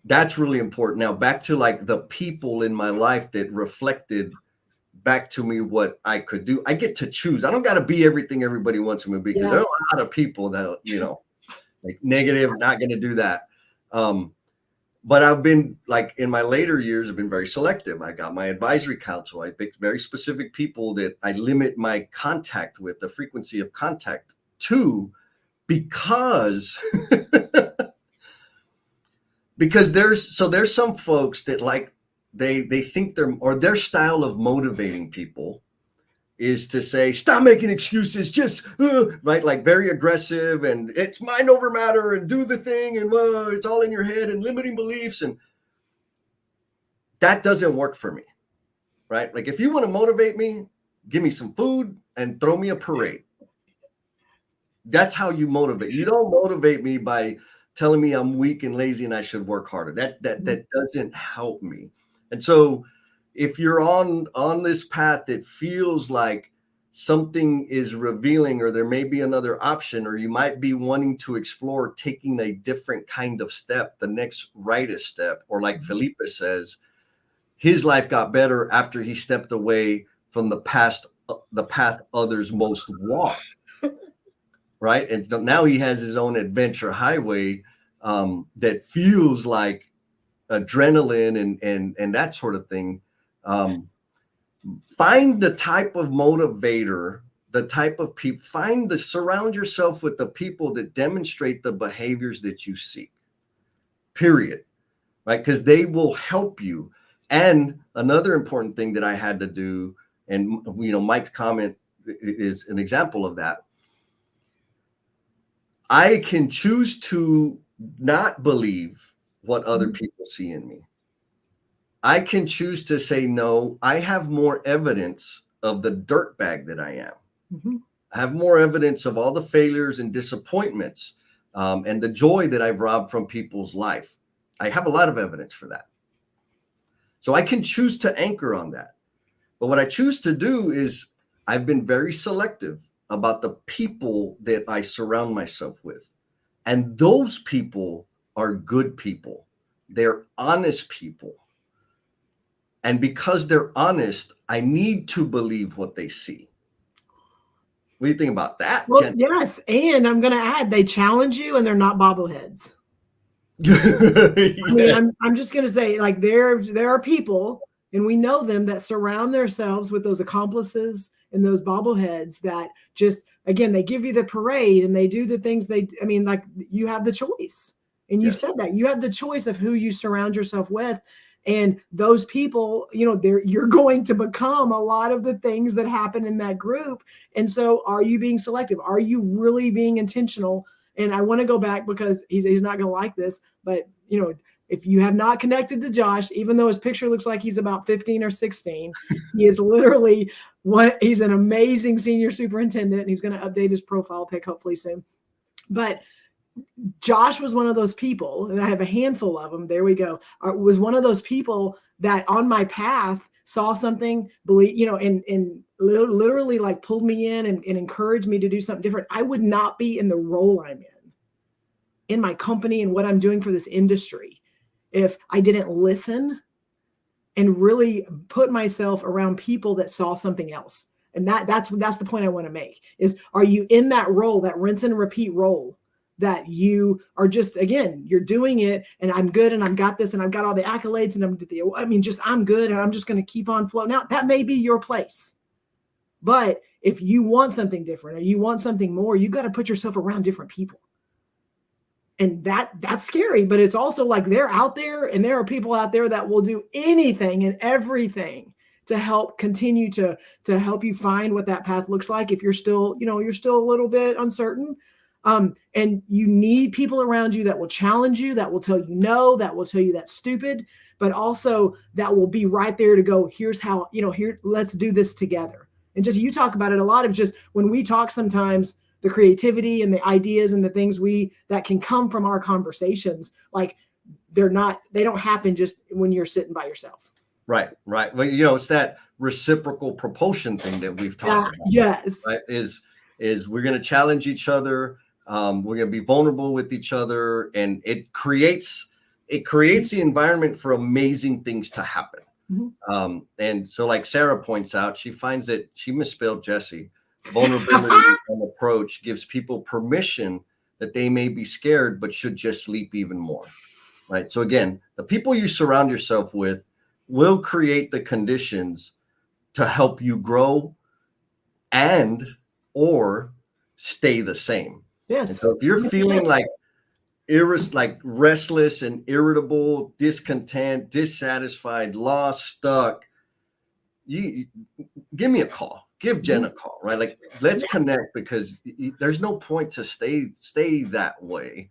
that's really important. Now back to like the people in my life that reflected back to me what I could do. I get to choose. I don't got to be everything everybody wants me to be, because there are a lot of people that, you know, like negative, not going to do that. But I've been like in my later years, I've been very selective. I got my advisory council. I picked very specific people that I limit my contact with, the frequency of contact to, because because there's some folks that like they think their style of motivating people is to say, stop making excuses, just right, like very aggressive, and it's mind over matter, and do the thing, and it's all in your head, and limiting beliefs, and that doesn't work for me, right? Like if you want to motivate me, give me some food and throw me a parade. That's how you motivate. You don't motivate me by telling me I'm weak and lazy and I should work harder. That doesn't help me. And so if you're on this path that feels like something is revealing, or there may be another option, or you might be wanting to explore taking a different kind of step, the next rightest step, or like Felipe says, his life got better after he stepped away from the path others most walk. Right. And so now he has his own adventure highway that feels like adrenaline and that sort of thing. Find the type of motivator, the type of people, surround yourself with the people that demonstrate the behaviors that you seek, period. Right. Because they will help you. And another important thing that I had to do, and, you know, Mike's comment is an example of that. I can choose to not believe what other people see in me. I can choose to say, no, I have more evidence of the dirtbag that I am. Mm-hmm. I have more evidence of all the failures and disappointments and the joy that I've robbed from people's life. I have a lot of evidence for that. So I can choose to anchor on that. But what I choose to do is I've been very selective about the people that I surround myself with. And those people are good people. They're honest people. And because they're honest, I need to believe what they see. What do you think about that? Well, yes. And I'm going to add, they challenge you and they're not bobbleheads. Yes. I mean, I'm just going to say, like, there are people, and we know them, that surround themselves with those accomplices and those bobbleheads that just, again, they give you the parade and they do the things like you have the choice. And you've said that you have the choice of who you surround yourself with. And those people, you know, you're going to become a lot of the things that happen in that group. And so are you being selective? Are you really being intentional? And I want to go back, because he's not going to like this, but, you know, if you have not connected to Josh, even though his picture looks like he's about 15 or 16, he is literally he's an amazing senior superintendent, and he's going to update his profile pic hopefully soon. But Josh was one of those people, and I have a handful of them. There we go. Was one of those people that on my path saw something, and literally like pulled me in and encouraged me to do something different. I would not be in the role I'm in my company and what I'm doing for this industry if I didn't listen and really put myself around people that saw something else. And that's the point I want to make is, are you in that role, that rinse and repeat role, that you are just, again, you're doing it and I'm good and I've got this and I've got all the accolades and I'm good and I'm just going to keep on floating out. That may be your place. But if you want something different or you want something more, you've got to put yourself around different people. And that's scary, but it's also like they're out there, and there are people out there that will do anything and everything to help continue to help you find what that path looks like if you're still, you're still a little bit uncertain. And you need people around you that will challenge you, that will tell you no, that will tell you that's stupid, but also that will be right there to go, here's how, here, let's do this together. And just, you talk about it a lot of just when we talk sometimes, the creativity and the ideas and the things that can come from our conversations, like they don't happen just when you're sitting by yourself. Right. Well, it's that reciprocal propulsion thing that we've talked about. Yes. Right? Is we're going to challenge each other. We're going to be vulnerable with each other, and it creates the environment for amazing things to happen. Mm-hmm. And so, like Sarah points out, she finds that she misspelled Jesse. Vulnerability and approach gives people permission that they may be scared, but should just leap even more. Right. So again, the people you surround yourself with will create the conditions to help you grow and or stay the same. Yes. And so if you're feeling like restless and irritable, discontent, dissatisfied, lost, stuck, you give me a call. Give Jen a call, right? Like, let's connect, because there's no point to stay that way.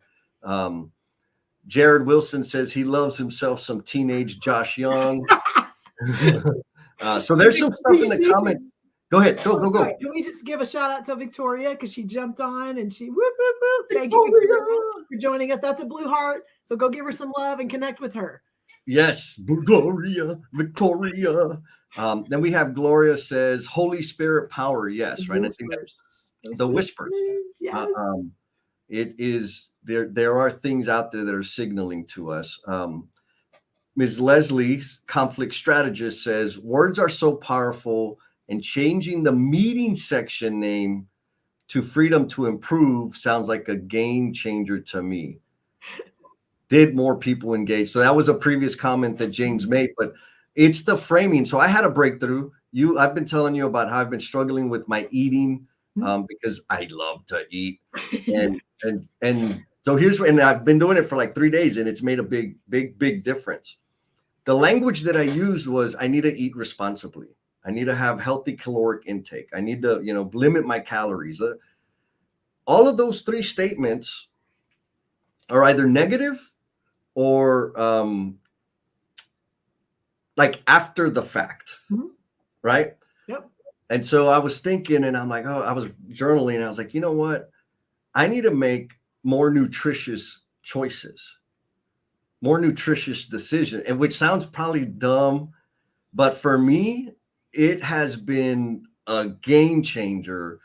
Jared Wilson says he loves himself some teenage Josh Young. So there's some stuff in the comments. Go ahead. Go. Can we just give a shout out to Victoria, because she jumped on and she whoop, whoop, whoop. Thank you, Victoria, for joining us. That's a blue heart. So go give her some love and connect with her. Yes, Victoria. Then we have Gloria says Holy Spirit power. Yes, right. I think the whispers. Yes. It is there. There are things out there that are signaling to us. Ms. Leslie, conflict strategist, says words are so powerful, and changing the meeting section name to Freedom to Improve sounds like a game changer to me. Did more people engage? So that was a previous comment that James made, but it's the framing. So I had a breakthrough. I've been telling you about how I've been struggling with my eating because I love to eat, and so and I've been doing it for like 3 days, and it's made a big difference. The language that I used was, I need to eat responsibly. I need to have healthy caloric intake. I need to, limit my calories. All of those 3 statements are either negative or like after the fact, right? Yep. And so I was thinking, and I'm like, I was journaling, and I was like, you know what? I need to make more nutritious choices, more nutritious decisions, and which sounds probably dumb, but for me, it has been a game changer.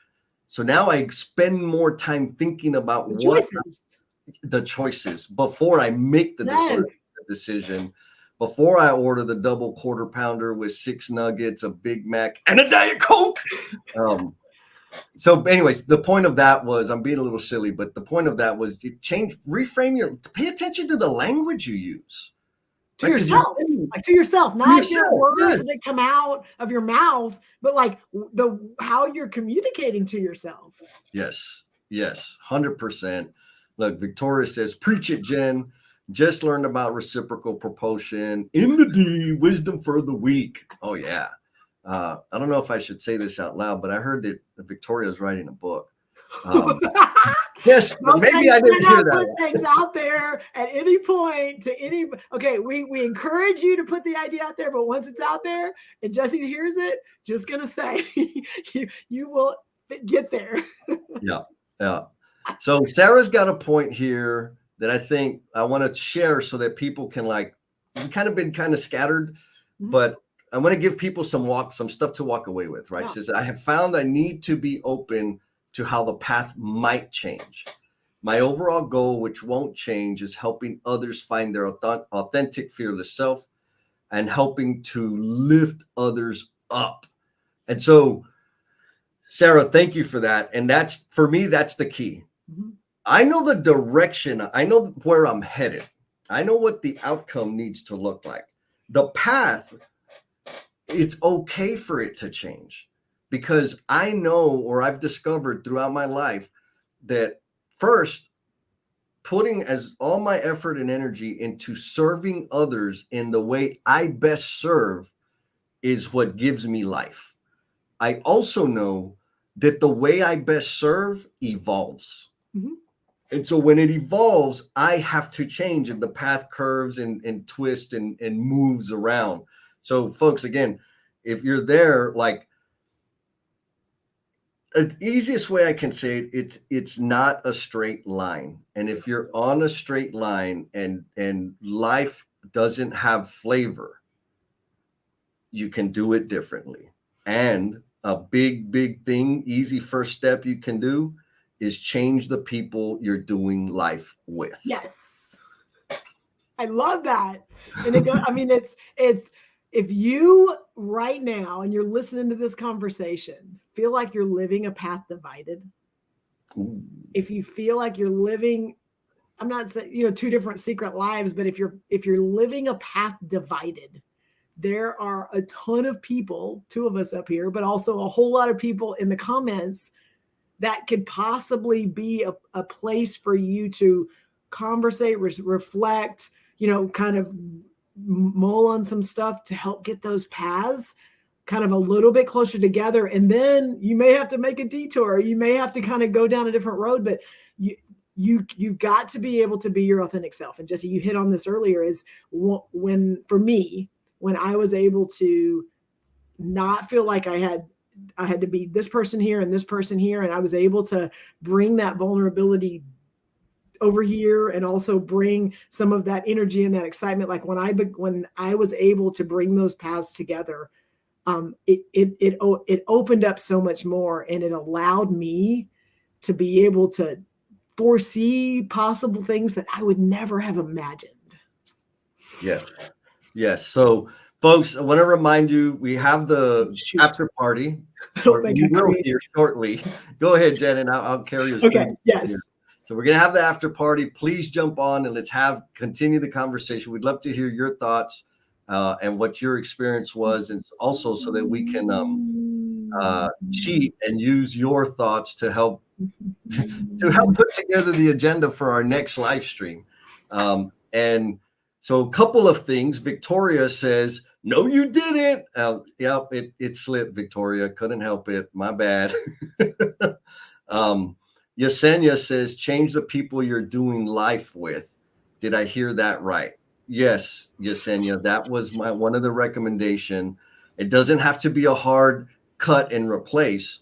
So now I spend more time thinking about the choices before I make the decision, before I order the double quarter pounder with 6 nuggets, a Big Mac, and a Diet Coke. So anyways, the point of that was, I'm being a little silly, but the point of that was pay attention to the language you use. To yourself, to yourself, not your words that come out of your mouth, but like how you're communicating to yourself. Yes, 100%. Look, Victoria says, preach it, Jen. Just learned about reciprocal propulsion in the D, wisdom for the week. Oh, yeah. I don't know if I should say this out loud, but I heard that Victoria's writing a book. Yes, maybe I didn't hear that. Put things out there at any point to any. Okay, we encourage you to put the idea out there, but once it's out there and Jesse hears it, just gonna say you will get there. Yeah. So Sarah's got a point here that I think I want to share so that people can, like, we've kind of been scattered, but I want to give people some stuff to walk away with, right? She says, I have found I need to be open to how the path might change. My overall goal, which won't change, is helping others find their authentic, fearless self and helping to lift others up. And so, Sarah, thank you for that. And that's, for me, that's the key. I know the direction. I know where I'm headed. I know what the outcome needs to look like. The path, it's okay for it to change, because I know, or I've discovered throughout my life, that first, putting as all my effort and energy into serving others in the way I best serve is what gives me life. I also know that the way I best serve evolves. Mhm. And so when it evolves, I have to change and the path curves and twists and moves around. So folks, again, if you're there, like, the easiest way I can say it's not a straight line. And if you're on a straight line and life doesn't have flavor, you can do it differently. And a big thing, easy first step you can do is change the people you're doing life with. Yes. I love that. And it goes, I mean, it's if you right now and you're listening to this conversation, feel like you're living a path divided. Ooh. If you feel like you're living, I'm not saying, you know, two different secret lives, but if you're living a path divided, there are a ton of people, two of us up here, but also a whole lot of people in the comments that could possibly be a place for you to conversate, reflect, you know, kind of mull on some stuff to help get those paths kind of a little bit closer together. And then you may have to make a detour. You may have to kind of go down a different road, but you've got to be able to be your authentic self. And Jesse, you hit on this earlier, is when, for me, when I was able to not feel like I had to be this person here and this person here, and I was able to bring that vulnerability over here and also bring some of that energy and that excitement. Like when I was able to bring those paths together, it opened up so much more, and it allowed me to be able to foresee possible things that I would never have imagined. Yes. So, folks, I want to remind you, we have the after party. I don't think we I will created. here shortly. Go ahead, Jen, and I'll carry us. Okay. Yes. Here. So we're gonna have the after party. Please jump on and let's continue the conversation. We'd love to hear your thoughts and what your experience was, and also so that we can cheat and use your thoughts to help put together the agenda for our next live stream. And so a couple of things. Victoria says, no, you didn't. Yep, it slipped, Victoria. Couldn't help it. My bad. Yesenia says, change the people you're doing life with. Did I hear that right? Yes, Yesenia. That was one of the recommendation. It doesn't have to be a hard cut and replace.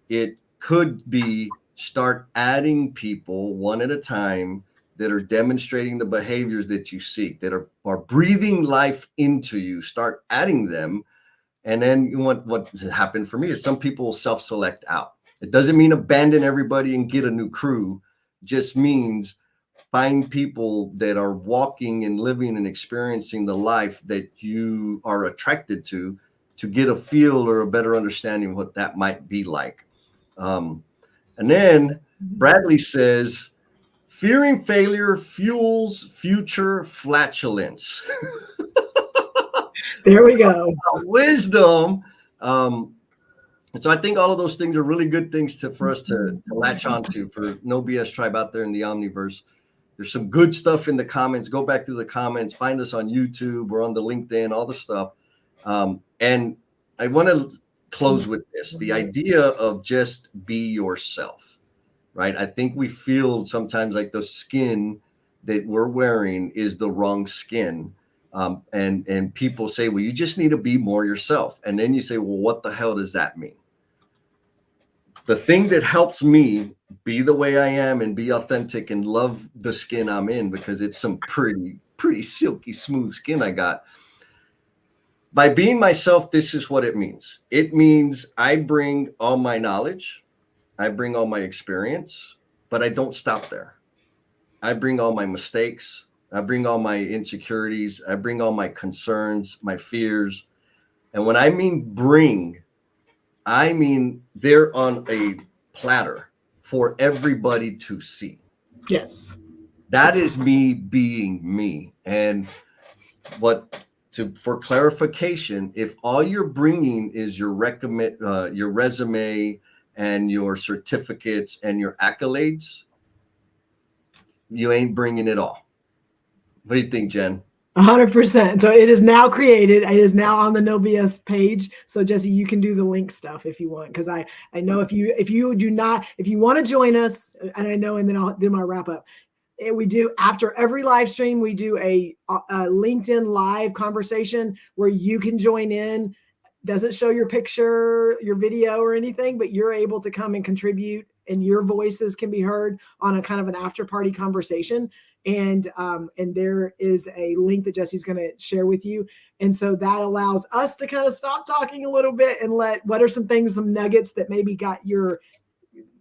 It could be start adding people one at a time that are demonstrating the behaviors that you seek, that are breathing life into you. Start adding them. And then you want what happened for me is some people will self-select out. It doesn't mean abandon everybody and get a new crew. It just means find people that are walking and living and experiencing the life that you are attracted to get a feel or a better understanding of what that might be like. And then Bradley says, fearing failure fuels future flatulence. There we go. Wisdom. And so I think all of those things are really good things for us to latch onto for No BS Tribe out there in the Omniverse. There's some good stuff in the comments. Go back through the comments. Find us on YouTube. We're on the LinkedIn, all the stuff. And I want to close with this. The idea of just be yourself, right? I think we feel sometimes like the skin that we're wearing is the wrong skin. And people say, well, you just need to be more yourself. And then you say, well, what the hell does that mean? The thing that helps me be the way I am and be authentic and love the skin I'm in, because it's some pretty silky smooth skin I got. By being myself, this is what it means. It means I bring all my knowledge, I bring all my experience, but I don't stop there. I bring all my mistakes, I bring all my insecurities, I bring all my concerns, my fears. And when I mean bring, I mean they're on a platter for everybody to see. Yes. That is me being me. And for clarification, if all you're bringing is your resume and your certificates and your accolades, you ain't bringing it all. What do you think, Jen? 100%. So it is now created. It is now on the No BS page. So Jesse, you can do the link stuff if you want, because I know if you want to join us, and I know, and then I'll do my wrap up. We do, after every live stream, we do a LinkedIn live conversation where you can join in. Doesn't show your picture, your video, or anything, but you're able to come and contribute, and your voices can be heard on a kind of an after party conversation. And there is a link that Jesse's going to share with you. And so that allows us to kind of stop talking a little bit and what are some things, some nuggets that maybe got your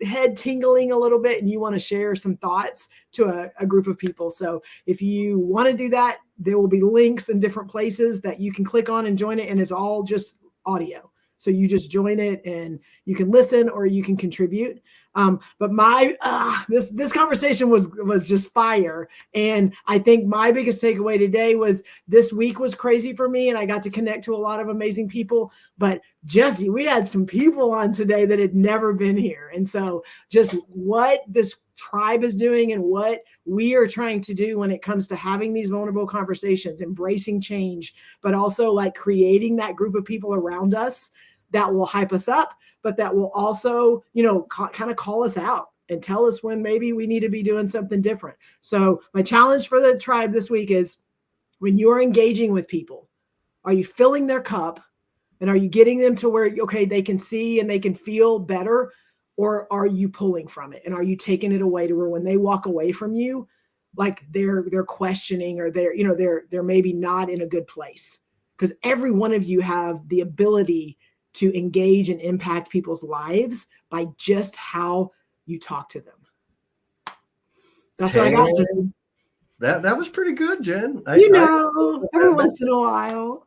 head tingling a little bit and you want to share some thoughts to a group of people. So if you want to do that, there will be links in different places that you can click on and join it. And it's all just audio. So you just join it and you can listen or you can contribute. But this conversation was just fire. And I think my biggest takeaway today was this week was crazy for me, and I got to connect to a lot of amazing people. But Jesse, we had some people on today that had never been here. And so just what this tribe is doing and what we are trying to do when it comes to having these vulnerable conversations, embracing change, but also like creating that group of people around us that will hype us up, but that will also, kind of call us out and tell us when maybe we need to be doing something different. So my challenge for the tribe this week is, when you're engaging with people, are you filling their cup and are you getting them to where, okay, they can see and they can feel better, or are you pulling from it? And are you taking it away to where when they walk away from you, like they're questioning, or they're maybe not in a good place? Because every one of you have the ability to engage and impact people's lives by just how you talk to them. That's what I got, Jesse. That was pretty good, Jen. Every once in a while.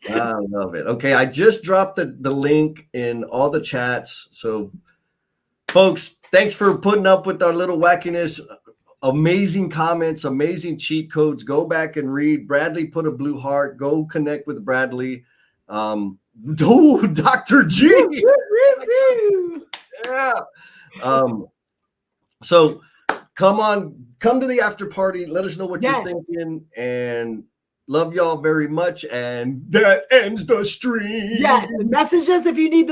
I love it. Okay, I just dropped the link in all the chats. So, folks, thanks for putting up with our little wackiness. Amazing comments, amazing cheat codes. Go back and read. Bradley put a blue heart. Go connect with Bradley. Dr. G. Yeah. So come to the after party. Let us know what you're thinking, and love y'all very much. And that ends the stream. Yes. And message us if you need